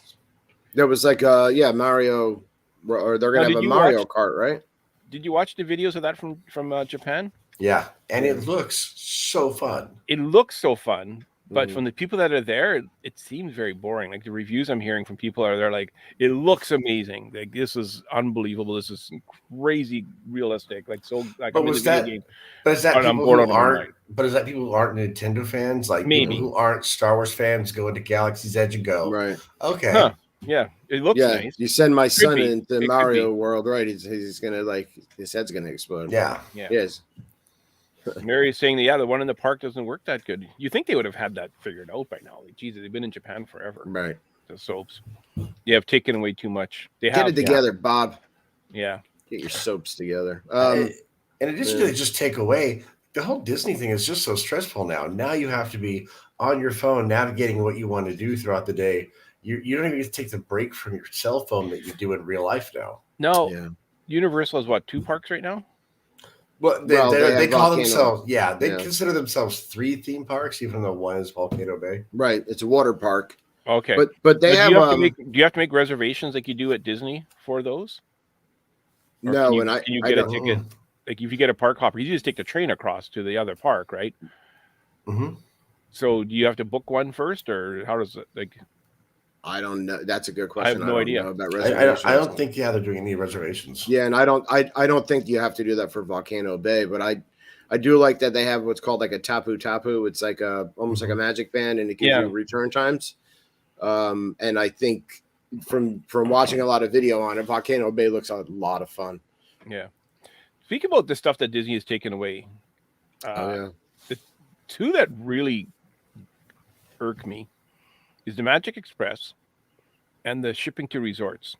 There was like Mario, or they're going to have a Mario Kart, right? Did you watch the videos of that from Japan? Yeah, and it looks so fun. It looks so fun. But from the people that are there, it seems very boring. Like the reviews I'm hearing from people they're like, it looks amazing. Like this is unbelievable. This is crazy realistic. Like so. Like, but is that people who aren't Nintendo fans? Like maybe people who aren't Star Wars fans go into Galaxy's Edge and go, right? Okay. Huh. Yeah, it looks nice. You send my son into Mario World, right? He's gonna his head's gonna explode. Yeah. Yes. Mary is saying that the one in the park doesn't work that good. You think they would have had that figured out by now? Like, Jesus, they've been in Japan forever. Right. The soaps. They have taken away too much. Get it together, Bob. Yeah. Get your soaps together. In addition to just take away, the whole Disney thing is just so stressful now. Now you have to be on your phone navigating what you want to do throughout the day. You don't even get to take the break from your cell phone that you do in real life now. No. Yeah. Universal has 2 parks right now? Well, they call themselves, they consider themselves 3 theme parks, even though one is Volcano Bay. Right, it's a water park. Okay, but they have. Do you have to make reservations like you do at Disney for those? Or no, can you get a ticket? Like if you get a park hopper, you just take the train across to the other park, right? Mm-hmm. So do you have to book one first, or how does it like? I don't know. That's a good question. I have no idea about reservations. I don't think they're doing any reservations. Yeah, and I don't think you have to do that for Volcano Bay, but I do like that they have what's called like a tapu tapu. It's like almost like a magic band, and it gives you return times. And I think from watching a lot of video on it, Volcano Bay looks a lot of fun. Yeah. Speak about the stuff that Disney has taken away. The 2 that really irk me is the Magic Express and the shipping to resorts.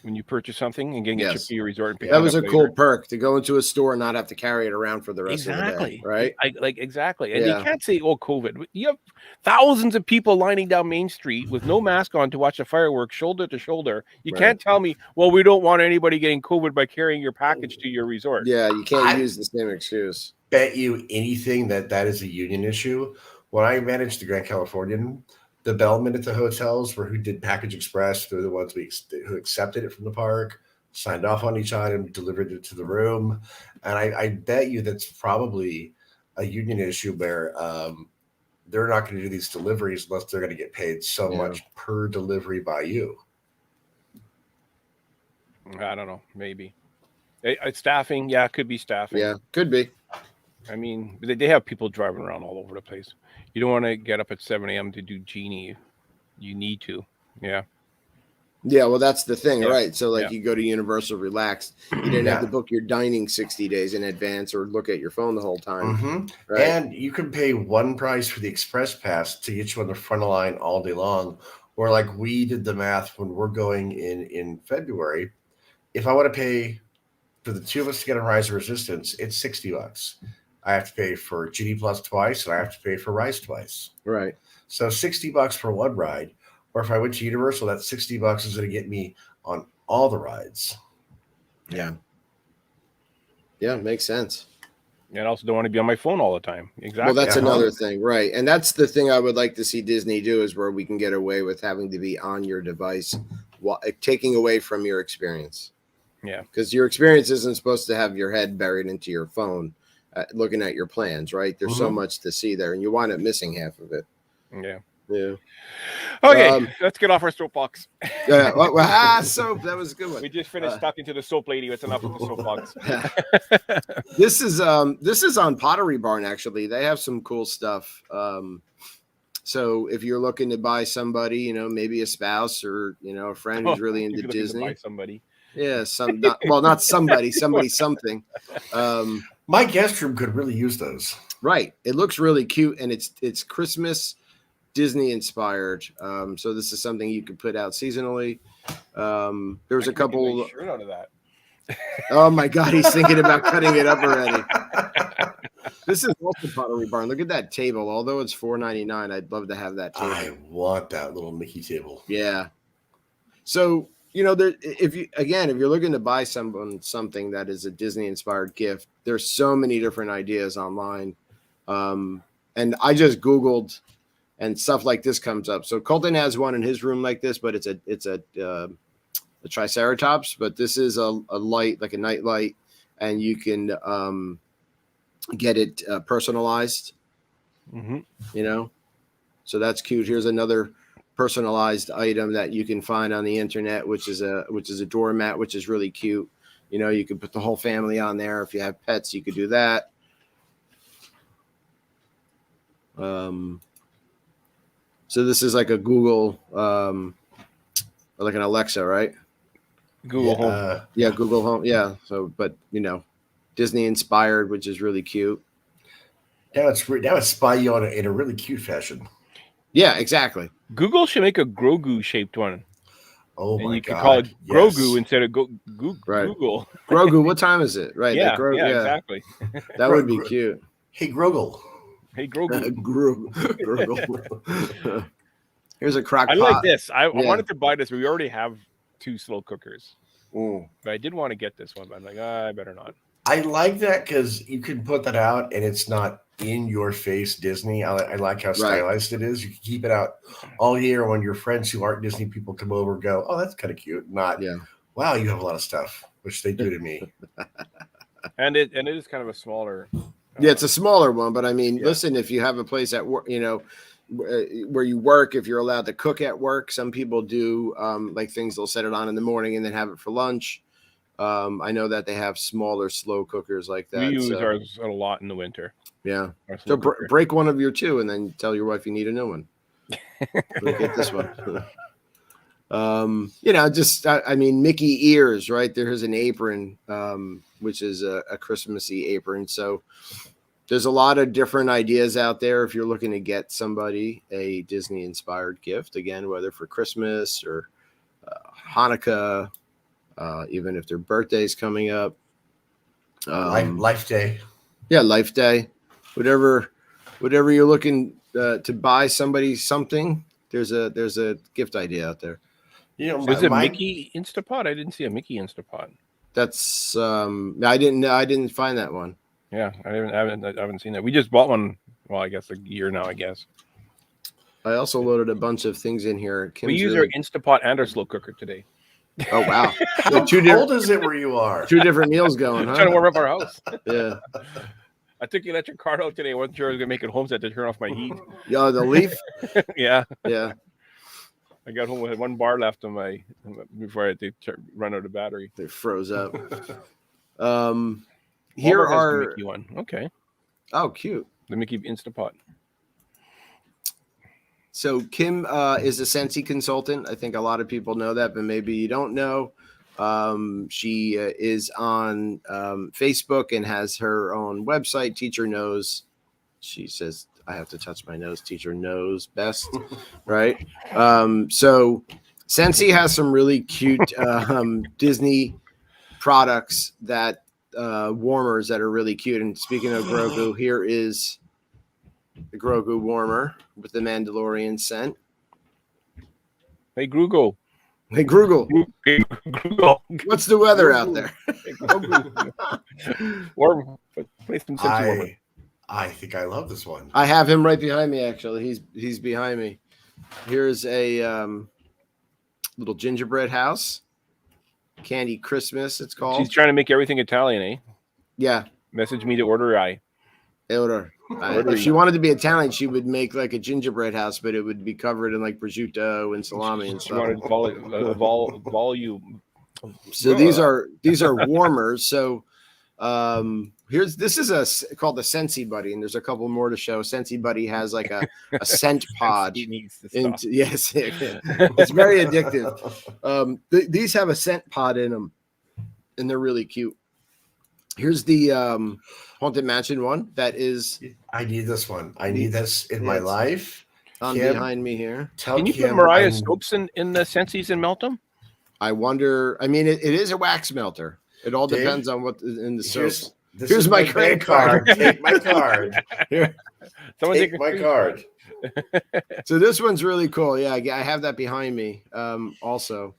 When you purchase something and getting it shipped to your resort. And that was a cool perk to go into a store and not have to carry it around for the rest of the day. Right? Exactly. And you can't say, COVID. You have thousands of people lining down Main Street with no mask on to watch the fireworks shoulder to shoulder. You can't tell me, well, we don't want anybody getting COVID by carrying your package to your resort. Yeah, you can't use the same excuse. Bet you anything that is a union issue. When I managed the Grand Californian, the bellmen at the hotels who did Package Express, they're the ones who accepted it from the park, signed off on each item, delivered it to the room. And I bet you that's probably a union issue where they're not going to do these deliveries unless they're going to get paid so much per delivery by you. I don't know. Maybe. Staffing. Yeah, it could be staffing. Yeah, could be. I mean, they have people driving around all over the place. You don't want to get up at 7 a.m. to do Genie. You need to. Yeah. Yeah, well, that's the thing, Yeah. right? So, like, you go to Universal Relax, you didn't have to book your dining 60 days in advance or look at your phone the whole time. Right? And you can pay one price for the express pass to get you on the front of the line all day long. Or like we did the math when we're going in February. If I want to pay for the two of us to get on Rise of Resistance, it's $60. I have to pay for Genie Plus twice, and I have to pay for Rise twice. Right. So $60 for one ride. Or if I went to Universal, that $60 is going to get me on all the rides. Yeah. Yeah, makes sense. And I also don't want to be on my phone all the time. Exactly. Well, that's another thing, right? And that's the thing I would like to see Disney do, is where we can get away with having to be on your device, while taking away from your experience. Yeah. Because your experience isn't supposed to have your head buried into your phone, looking at your plans, right? There's so much to see there, and you wind up missing half of it. Yeah. Yeah. Okay, let's get off our soapbox. Yeah. Soap. That was a good one. We just finished talking to the soap lady. It's enough with the soapbox. This is on Pottery Barn, actually. They have some cool stuff. So if you're looking to buy somebody, maybe a spouse or a friend who's really into Disney. Buy somebody. Yeah, not somebody, something. My guest room could really use those. Right. It looks really cute, and it's Christmas Disney inspired. So this is something you could put out seasonally. There's a couple. Shirt out of that. Oh my God, he's thinking about cutting it up already. This is also Pottery Barn. Look at that table. Although it's $4.99, I'd love to have that table. I want that little Mickey table. Yeah. So if you're looking to buy something that is a Disney inspired gift, there's so many different ideas online. And I just Googled, and stuff like this comes up. So Colton has one in his room like this, but it's a Triceratops. But this is a light, like a night light, and you can get it personalized. So that's cute. Here's another personalized item that you can find on the internet, which is a doormat, which is really cute. You can put the whole family on there. If you have pets, you could do that. So this is like a Google, like an Alexa, right? Google Home. Yeah, Google Home. Yeah. So, but Disney inspired, which is really cute. That would spy you on in a really cute fashion. Yeah, exactly. Google should make a Grogu shaped one. Oh my God! You could call it Grogu instead of Right. Google. Grogu, what time is it? Right. Yeah, like exactly. That would be cute. Hey, Groggle. Hey, Grogu. Grogu. Here's a crock pot. I like this. I wanted to buy this, but we already have 2 slow cookers. Mm. But I did want to get this one, but I'm like, I better not. I like that because you can put that out and it's not in your face Disney. I like how stylized it is. You can keep it out all year when your friends who aren't Disney people come over and go, oh, that's kind of cute. Not, wow, you have a lot of stuff, which they do to me. And it is kind of a smaller. Yeah, it's a smaller one, but I mean, listen, if you have a place at work, where you work, if you're allowed to cook at work, some people do like things, they'll set it on in the morning and then have it for lunch. I know that they have smaller slow cookers like that. We use ours a lot in the winter. Yeah. So break one of your 2 and then tell your wife you need a new one. Get this one. I mean, Mickey ears, right? There's an apron, which is a Christmassy apron. So there's a lot of different ideas out there if you're looking to get somebody a Disney inspired gift, again, whether for Christmas or Hanukkah, even if their birthday's coming up. Life Day. Yeah, Life Day. Whatever you're looking to buy somebody something, there's a gift idea out there. Is it Mickey Instapot? I didn't see a Mickey Instapot. That's I didn't find that one. Yeah, I haven't seen that. We just bought one. Well, I guess a year now. I guess. I also loaded a bunch of things in here. We use our Instapot and our slow cooker today. Oh wow. How cold is it where you are? 2 different meals going, huh? Trying to warm up our house. Yeah. I took the electric car out today. I wasn't sure I was gonna make it home, so I had to turn off my heat. Yeah, the leaf. Yeah. Yeah. I got home with 1 bar left on my before I had to run out of battery. They froze up. Here Walmart has the are Mickey one. Okay. oh cute. The Mickey Instapot. So Kim is a Scentsy consultant. I think a lot of people know that, but maybe you don't know. She is on Facebook and has her own website. Teacher knows. She says, "I have to touch my nose." Teacher knows best, right? So Scentsy has some really cute Disney products that warmers that are really cute. And speaking of Grogu, here is the Grogu warmer with the Mandalorian scent. Hey, Grugo. Hey, Grugel, Hey, Grugo. what's the weather out there? Hey, Grogu. Warm. Place some Scentsy warmer. I think I love this one. I have him right behind me, actually. He's behind me. Here's a little gingerbread house. Candy Christmas, it's called. She's trying to make everything Italian, eh? Yeah. Message me to order. Order. If she wanted to be Italian, she would make like a gingerbread house, but it would be covered in like prosciutto and salami and She stuff. wanted volume. So these are warmers. So this is called the Scentsy Buddy, and there's a couple more to show. Scentsy Buddy has like a scent pod. He needs to stop. Yes, it's very addictive. These have a scent pod in them, and they're really cute. Here's the Haunted Mansion one. That is, I need this one. I need this in my life. on Kim, behind me here. Can you put Mariah's soaps in the Scentsies and melt them? I wonder. I mean, it is a wax melter. It all Dave, depends on what in the soaps. Here's my my credit credit card. card. Take my card. Here. Someone Take a my screen- card. So this one's really cool. Yeah, I have that behind me. Also,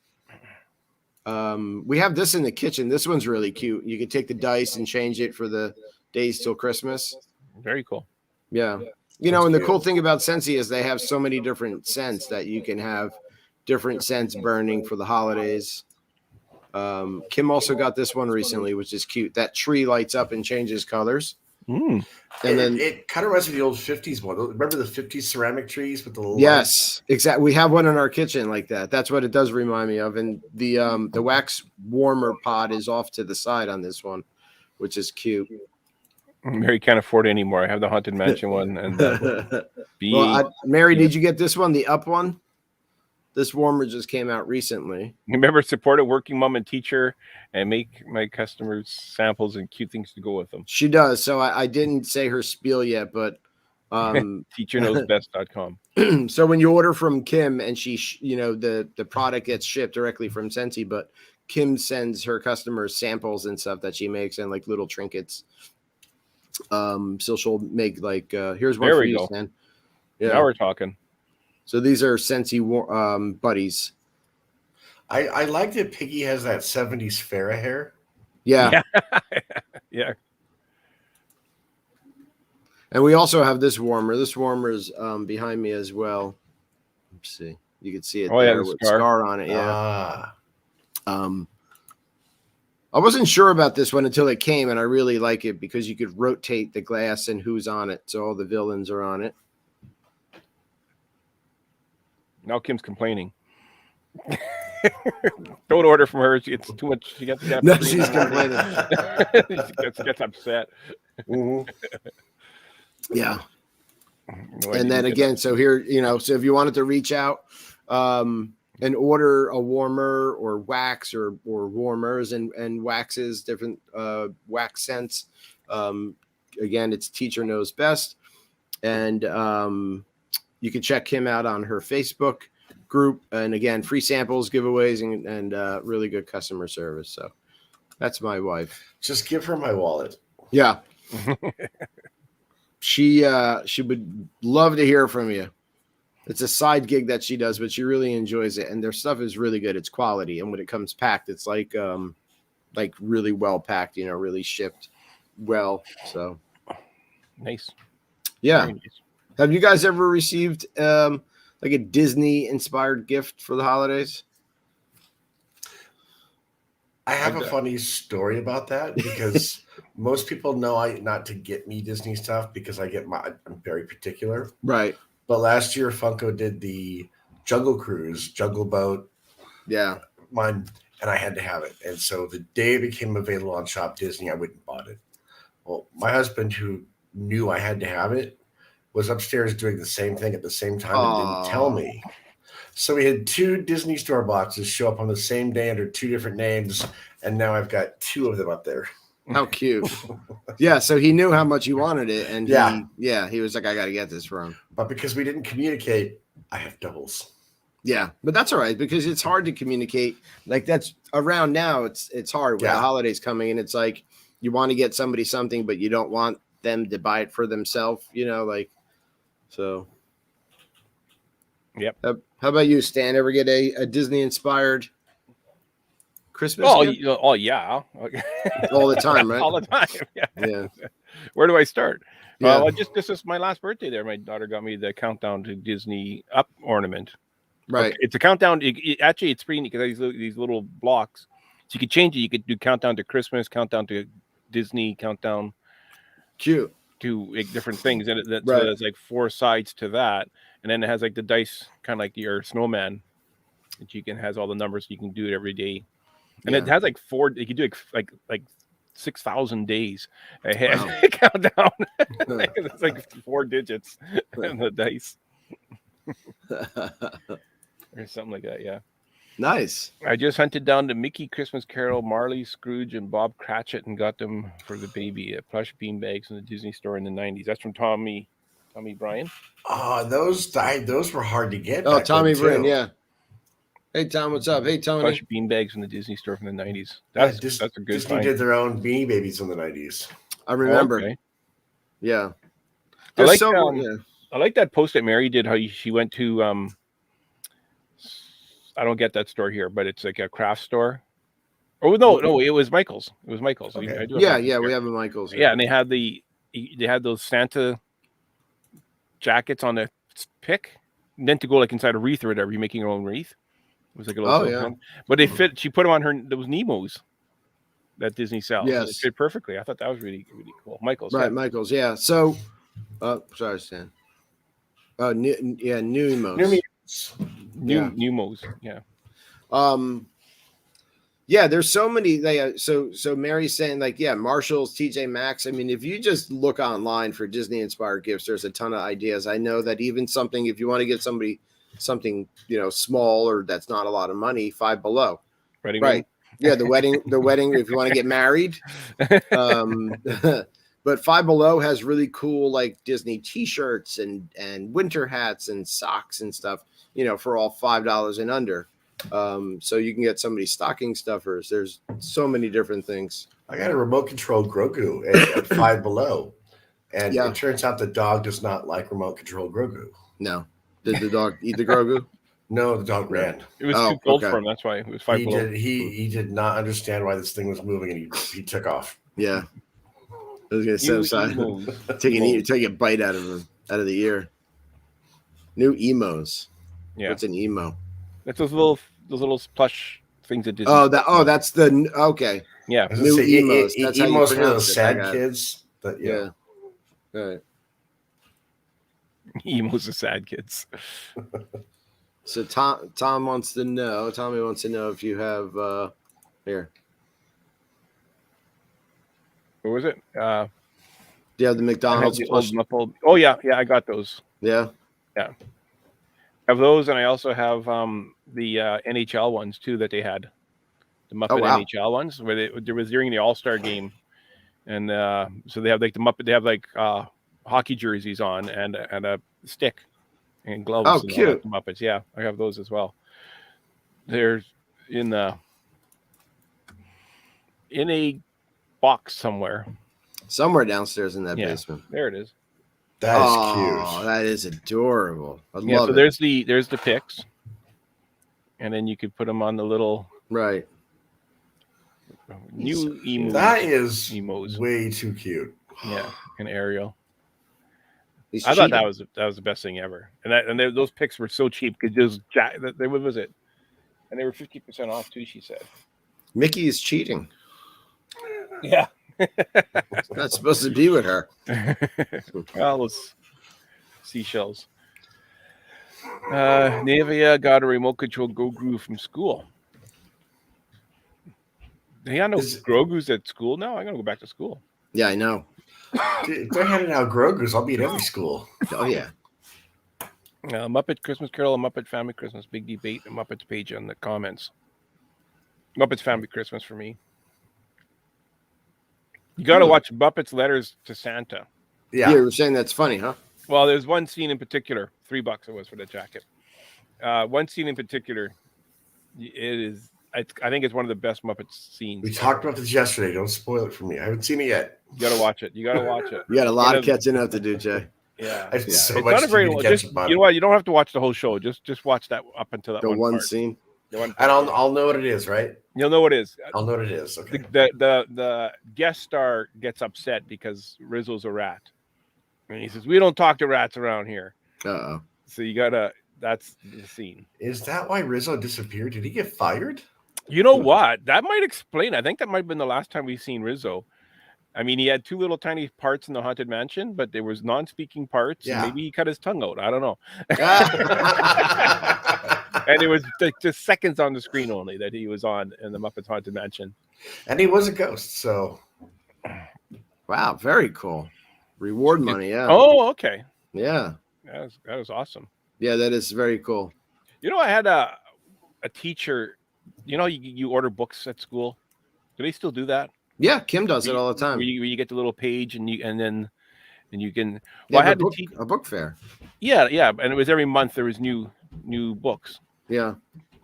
we have this in the kitchen. This one's really cute. You could take the dice and change it for the days till Christmas. Very cool. Yeah. You know, and the cool thing about Scentsy is they have so many different scents that you can have different scents burning for the holidays. Kim also got this one recently, which is cute. That tree lights up and changes colors. Mm. And then it kind of reminds me of the old 50s one. Remember the 50s ceramic trees with the little yes, exactly. We have one in our kitchen like that. That's what it does remind me of. And the wax warmer pod is off to the side on this one, which is cute. Mary can't afford it anymore. I have the Haunted Mansion one and Mary, did you get this one, the up one? This warmer just came out recently. Remember, support a working mom and teacher and make my customers samples and cute things to go with them. She does. So I didn't say her spiel yet, but teacherknowsbest.com. so when you order from Kim and she, the product gets shipped directly from Scentsy, but Kim sends her customers samples and stuff that she makes and like little trinkets. So she'll make like, here's one for you, Stan. Yeah. Now we're talking. So these are Scentsy buddies. I like that Piggy has that 70s Farrah hair. Yeah. Yeah. And we also have this warmer. This warmer is behind me as well. Let's see. You can see it there with scar on it. Yeah. I wasn't sure about this one until it came, and I really like it because you could rotate the glass and who's on it. So all the villains are on it. Now Kim's complaining. Don't order from her. It's too much. She gets No, she's complaining. she gets upset. Mm-hmm. Yeah. No, And then again, so here, so if you wanted to reach out and order a warmer or wax or warmers and waxes, different wax scents, again, it's Teacher Knows Best. And you can check Kim out on her Facebook group. And again, free samples, giveaways, and really good customer service. So that's my wife. Just give her my wallet. Yeah. She would love to hear from you. It's a side gig that she does, but she really enjoys it. And their stuff is really good. It's quality. And when it comes packed, it's like really well packed, really shipped well. So nice. Yeah. Very nice. Have you guys ever received like a Disney inspired gift for the holidays? I have Like a that. funny story about that because most people know not to get me Disney stuff because I'm very particular. Right. But last year Funko did the Jungle Cruise, Jungle Boat, Yeah. one, and I had to have it. And so the day it became available on Shop Disney, I went and bought it. Well, my husband, who knew I had to have it, was upstairs doing the same thing at the same time and didn't tell me. So we had 2 Disney Store boxes show up on the same day under 2 different names, and now I've got 2 of them up there. How cute. Yeah, so he knew how much you wanted it, and Yeah. he was like, I got to get this for him. But because we didn't communicate, I have doubles. Yeah, but that's all right because it's hard to communicate. Like that's around now. It's hard with the holidays coming, and it's like you want to get somebody something, but you don't want them to buy it for themselves. You know, like so. Yep. How about you, Stan? Ever get a Disney inspired Christmas? Oh, gift? yeah. All the time, right? All the time. Yeah. Yeah. Where do I start? Yeah. Well, this is my last birthday there. My daughter got me the Countdown to Disney Up ornament. Right. It's a countdown. Actually, it's pretty neat because these little blocks. So you could change it. You could do countdown to Christmas, countdown to Disney, countdown Cute. to different things. And so Right. there's like 4 sides to that. And then it has like the dice, kind of like your snowman, that you can has all the numbers. You can do it every day. And it has like 4. You can do like 6,000 days ahead. Wow. Countdown. It's like 4 digits in the dice. Or something like that, yeah. Nice. I just hunted down the Mickey Christmas Carol, Marley, Scrooge, and Bob Cratchit and got them for the baby at plush beanbags in the Disney store in the 90s. That's from Tommy Bryan. Oh, those were hard to get. Oh, back Tommy then, Bryan, too. yeah. Hey, Tom, what's up? Hey, Tony. Plush beanbags in the Disney store from the 90s. Yeah, That's a good Disney find. did their own Beanie Babies in the 90s. I remember. Okay. Yeah. I like, yeah. I like that post that Mary did, how she went to I don't get that store here, but it's like a craft store. Oh no, it was Michael's. It was Michael's. Okay. I do have Yeah, Michael's we here. have a Michael's. Yeah, and they had those Santa jackets on the pick. And then to go like inside a wreath or whatever, you're making your own wreath. It was like a little yeah. But they fit. She put them on those Nemos that Disney sells. Yes. They fit perfectly. I thought that was really, really cool. Michael's. Right, Yeah. Michael's. Yeah. So, sorry, Stan. New Emos. Nemos. Yeah. Yeah, there's so many. So Mary's saying like, yeah, Marshalls, TJ Maxx. I mean, if you just look online for Disney inspired gifts, there's a ton of ideas. I know that even something, if you want to get somebody something, small or that's not a lot of money, Five Below. Right. Right. Yeah, the wedding. If you want to get married. But Five Below has really cool like Disney T-shirts and winter hats and socks and stuff. For all $5 and under. So you can get somebody stocking stuffers. There's so many different things. I got a remote control Grogu at Five Below, and it turns out the dog does not like remote control Grogu. No, did the dog eat the Grogu? No, the dog ran. It was too cold for him. That's why it was Five Below. He did not understand why this thing was moving, and he took off. Yeah, I was gonna set aside, take a bite out of him, out of the ear. New emos. Yeah, what's an emo? That's those little plush things that Disney. That's the okay. Yeah, new emos. That's how you emos for pronounce those it. sad kids. But yeah. All right. Emos are sad kids. So Tommy wants to know if you have here. What was it? Yeah, the McDonald's plush. Oh yeah, I got those. Yeah. I have those, and I also have the NHL ones too that they had, the Muppet NHL ones where there was during the All-Star game, and so they have like the Muppet. They have like hockey jerseys on and a stick and gloves. Oh, and cute! The Muppets. Yeah, I have those as well. They're in a box somewhere downstairs in that basement. There it is. That is cute. That is adorable. I love so it. there's the pics, and then you could put them on the little new emos. That is emos. Way too cute. Yeah, and Ariel. I thought that was the best thing ever, and those pics were so cheap because what was it? And they were 50% off too. She said. Mickey is cheating. Yeah. He's not supposed to be with her. Well, those seashells. Navia got a remote control Grogu from school. Yeah, no, Grogu's at school now. I'm gonna go back to school. Yeah, I know. Dude, if they're handing out Grogu's, I'll be at every school. Oh yeah. Muppet Christmas Carol and Muppet Family Christmas. Big debate in Muppets page on the comments. Muppets Family Christmas for me. You got to watch Muppets Letters to Santa. Yeah. You were saying that's funny, huh? Well, there's one scene in particular. $3 it was for the jacket. One scene in particular. It is. I think it's one of the best Muppets scenes. We talked about this yesterday. Don't spoil it for me. I haven't seen it yet. You got to watch it. You got to watch it. You got a lot of catching up to do, Jay. Yeah, I have so it's much not a very to long. catch Just, up on. you know what? You don't have to watch the whole show. Just watch that up until that The one part. scene. The one And I'll know what it is, right? You'll know what it is. I'll know what it is. Okay. The guest star gets upset because Rizzo's a rat, and he says, "We don't talk to rats around here." Uh-oh. So you gotta. That's the scene. Is that why Rizzo disappeared? Did he get fired? You know what? That might explain. I think that might have been the last time we've seen Rizzo. I mean, he had two little tiny parts in the Haunted Mansion, but there was non-speaking parts. Yeah. And maybe he cut his tongue out. I don't know. And it was just seconds on the screen only that he was on in the Muppets Haunted Mansion. And he was a ghost, so. Wow, very cool. Reward money, yeah. Oh, okay. Yeah. That was awesome. Yeah, that is very cool. You know, I had a teacher. You know, you order books at school. Do they still do that? Yeah, Kim does it all the time. Where you get the little page and then you can. Well, I had a book fair. Yeah, and it was every month there was new books. Yeah,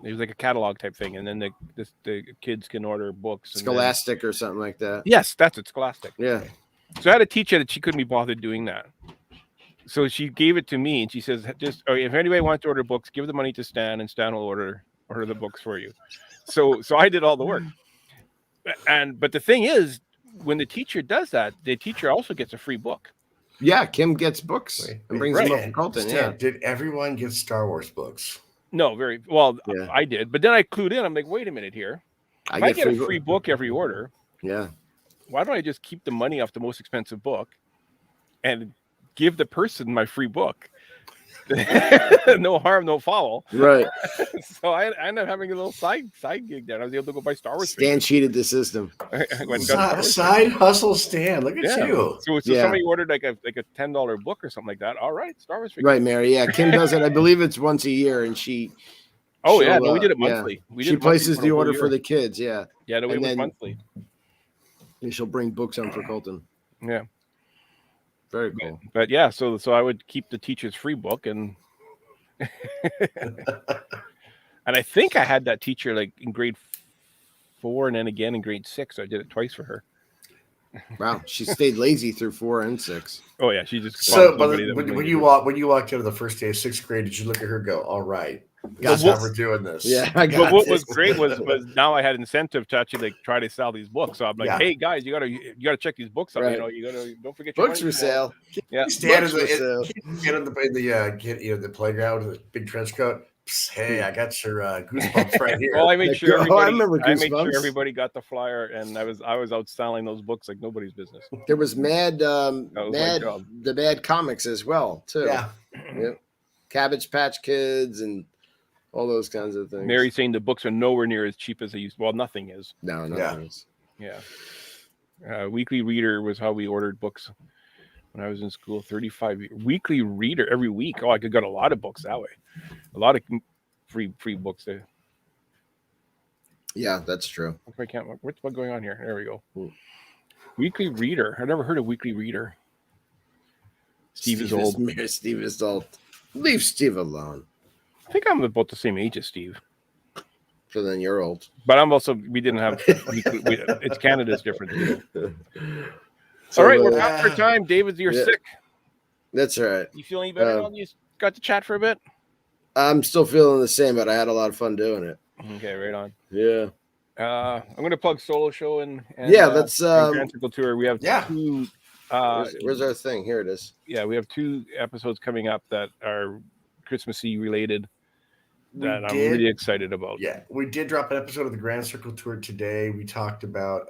it was like a catalog type thing, and then the kids can order books. Scholastic or something like that. Yes, that's it, Scholastic. Yeah. So I had a teacher that she couldn't be bothered doing that. So she gave it to me, and she says, "Just if anybody wants to order books, give the money to Stan, and Stan will order the books for you." So I did all the work. But the thing is, when the teacher does that, the teacher also gets a free book. Yeah, Kim gets books and brings them up from Colton. Stan, yeah. Did everyone get Star Wars books? No, very well. Yeah. I did, but then I clued in. I'm like, wait a minute here. If I get a free book every order, yeah, why don't I just keep the money off the most expensive book and give the person my free book? No harm, no foul. Right. So I ended up having a little side gig there. I was able to go buy Star Wars. Stan cheated the system. Side hustle Stan. Look at you. So somebody ordered like a $10 book or something like that. All right, Star Wars. Right, Mary. Yeah, Kim does it. I believe it's once a year, and she. Oh yeah, no, we did it monthly. Yeah. She places the order for the kids. Yeah. Yeah, no, it was monthly. And she'll bring books home for Colton. Yeah. Very cool. But yeah, so I would keep the teacher's free book and I think I had that teacher like in grade 4 and then again in grade 6. So I did it twice for her. Wow, she stayed lazy through 4 and 6. Oh yeah, she just. So, but when you walked out of the first day of 6th grade, did you look at her and go, "All right, that's how we're doing this"? Yeah, but what was great was now I had incentive to actually like try to sell these books. So I'm like, hey guys, you gotta check these books out. Right. You know, you gotta don't forget books for sale. Yeah, Stand in the playground with a big trench coat. Psst, hey, I got your Goosebumps right here. Well, I made sure everybody, everybody got the flyer, and I was out selling those books like nobody's business. There was the Mad comics as well too. Yeah, yep. Cabbage Patch Kids and all those kinds of things. Mary's saying the books are nowhere near as cheap as they used. Well, nothing is. No, nothing is. Yeah. Weekly Reader was how we ordered books when I was in school. 35 Weekly Reader every week. Oh, I got a lot of books that way. A lot of free books there. Yeah, that's true. What's going on here? There we go. Weekly Reader. I never heard of Weekly Reader. Steve is old. Steve is old. Leave Steve alone. I think I'm about the same age as Steve. So then you're old. But I'm also. We didn't have. It's Canada's different. So, all right, we're after time. David, you're sick. That's right. You feeling better now? You got to chat for a bit? I'm still feeling the same, but I had a lot of fun doing it. Okay, right on. Yeah. I'm going to plug Solo Show and that's Grand Circle Tour. We have two. Where's our thing? Here it is. Yeah, we have 2 episodes coming up that are Christmassy related. that I'm really excited about. Yeah, we did drop an episode of the Grand Circle Tour today. We talked about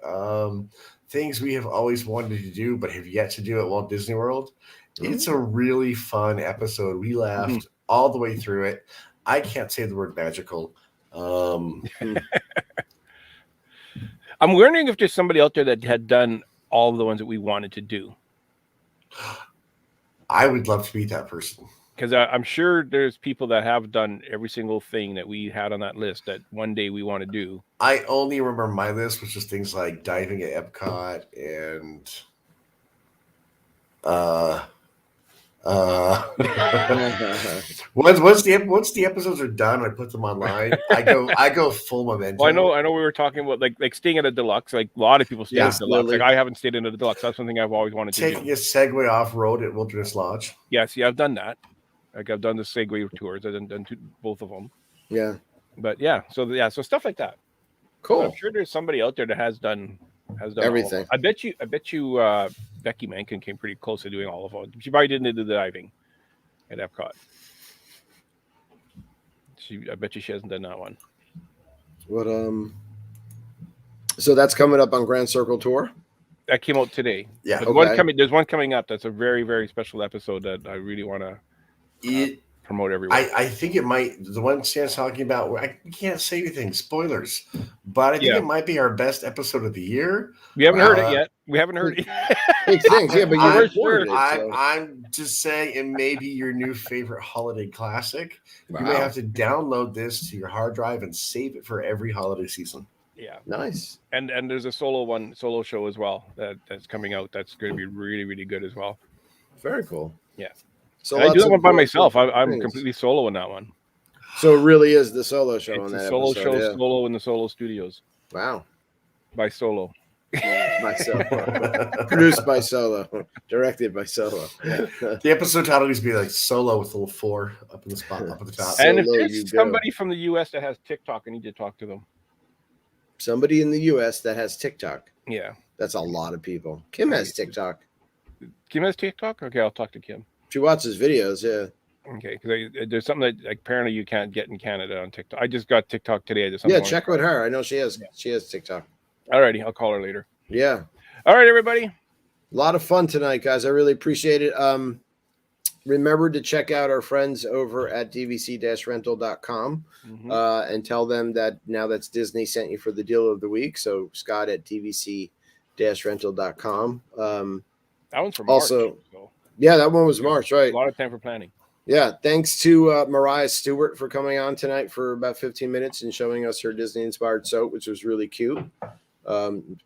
things we have always wanted to do but have yet to do at Walt Disney World. It's a really fun episode. We laughed all the way through it. I can't say the word magical. I'm wondering if there's somebody out there that had done all of the ones that we wanted to do. I would love to meet that person. Because I'm sure there's people that have done every single thing that we had on that list that one day we want to do. I only remember my list, which is things like diving at Epcot and once the episodes are done, I put them online. I go full momentum. Well, I know we were talking about like staying at a deluxe. Like a lot of people stay at a deluxe. Like I haven't stayed in a deluxe. That's something I've always wanted to do. Taking a Segway off road at Wilderness Lodge. Yeah, see, I've done that. Like I've done the Segway tours. I've done both of them. Yeah. But so stuff like that. Cool. But I'm sure there's somebody out there that has done everything. I bet you Becky Mankin came pretty close to doing all of them. She probably didn't do the diving at Epcot. I bet you she hasn't done that one. What so that's coming up on Grand Circle Tour? That came out today. Yeah. But there's one coming up that's a very, very special episode that I really want to promote everywhere. I think it might, the one Stan's talking about, I can't say anything, spoilers, but I think it might be our best episode of the year. We haven't heard it yet. We haven't heard it yet. Big things, yeah, but I'm just saying it may be your new favorite holiday classic. Wow. You may have to download this to your hard drive and save it for every holiday season. Yeah. Nice. And there's a solo show as well that's coming out. That's going to be really, really good as well. Very cool. Yeah. So I do that one by myself. I'm completely solo in that one. So it really is the solo show on that solo episode, show, solo in the Solo Studios. Wow. By Solo. By Solo. Produced by Solo. Directed by Solo. The episode title needs to be like Solo with a little 4 up in the spot, up at the top. And if there's somebody from the U.S. that has TikTok, I need to talk to them. Somebody in the U.S. that has TikTok. Yeah. That's a lot of people. Kim has TikTok. Kim has TikTok? Okay, I'll talk to Kim. She watches videos, yeah. Okay, because there's something that apparently you can't get in Canada on TikTok. I just got TikTok today. Check with her. I know she has. Yeah. She has TikTok. Alrighty, I'll call her later. Yeah. All right, everybody. A lot of fun tonight, guys. I really appreciate it. Remember to check out our friends over at dvc-rental.com and tell them that now that's Disney sent you for the deal of the week. So Scott at dvc-rental.com. That one's from March. Also, yeah, that one was March, right? A lot of time for planning. Yeah, thanks to Mariah Stewart for coming on tonight for about 15 minutes and showing us her Disney-inspired soap, which was really cute.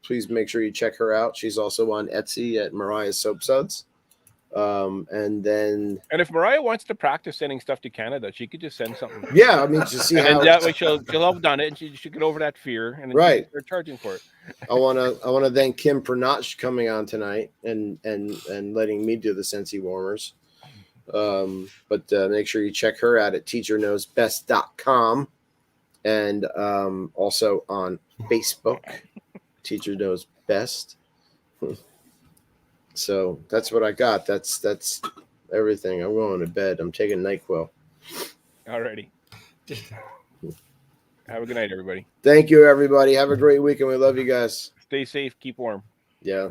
Please make sure you check her out. She's also on Etsy at Mariah's Soap Suds. And if Mariah wants to practice sending stuff to Canada, she could just send something. Yeah, I mean, just see how. And that way she'll have done it, and she should get over that fear, and then they're charging for it. I wanna thank Kim for not coming on tonight and letting me do the Scentsy warmers. But make sure you check her out at teacherknowsbest.com and also on Facebook, Teacher Knows Best. So that's what I got. That's everything. I'm going to bed. I'm taking NyQuil. Alrighty. Have a good night, everybody. Thank you, everybody. Have a great weekend. We love you guys. Stay safe. Keep warm. Yeah.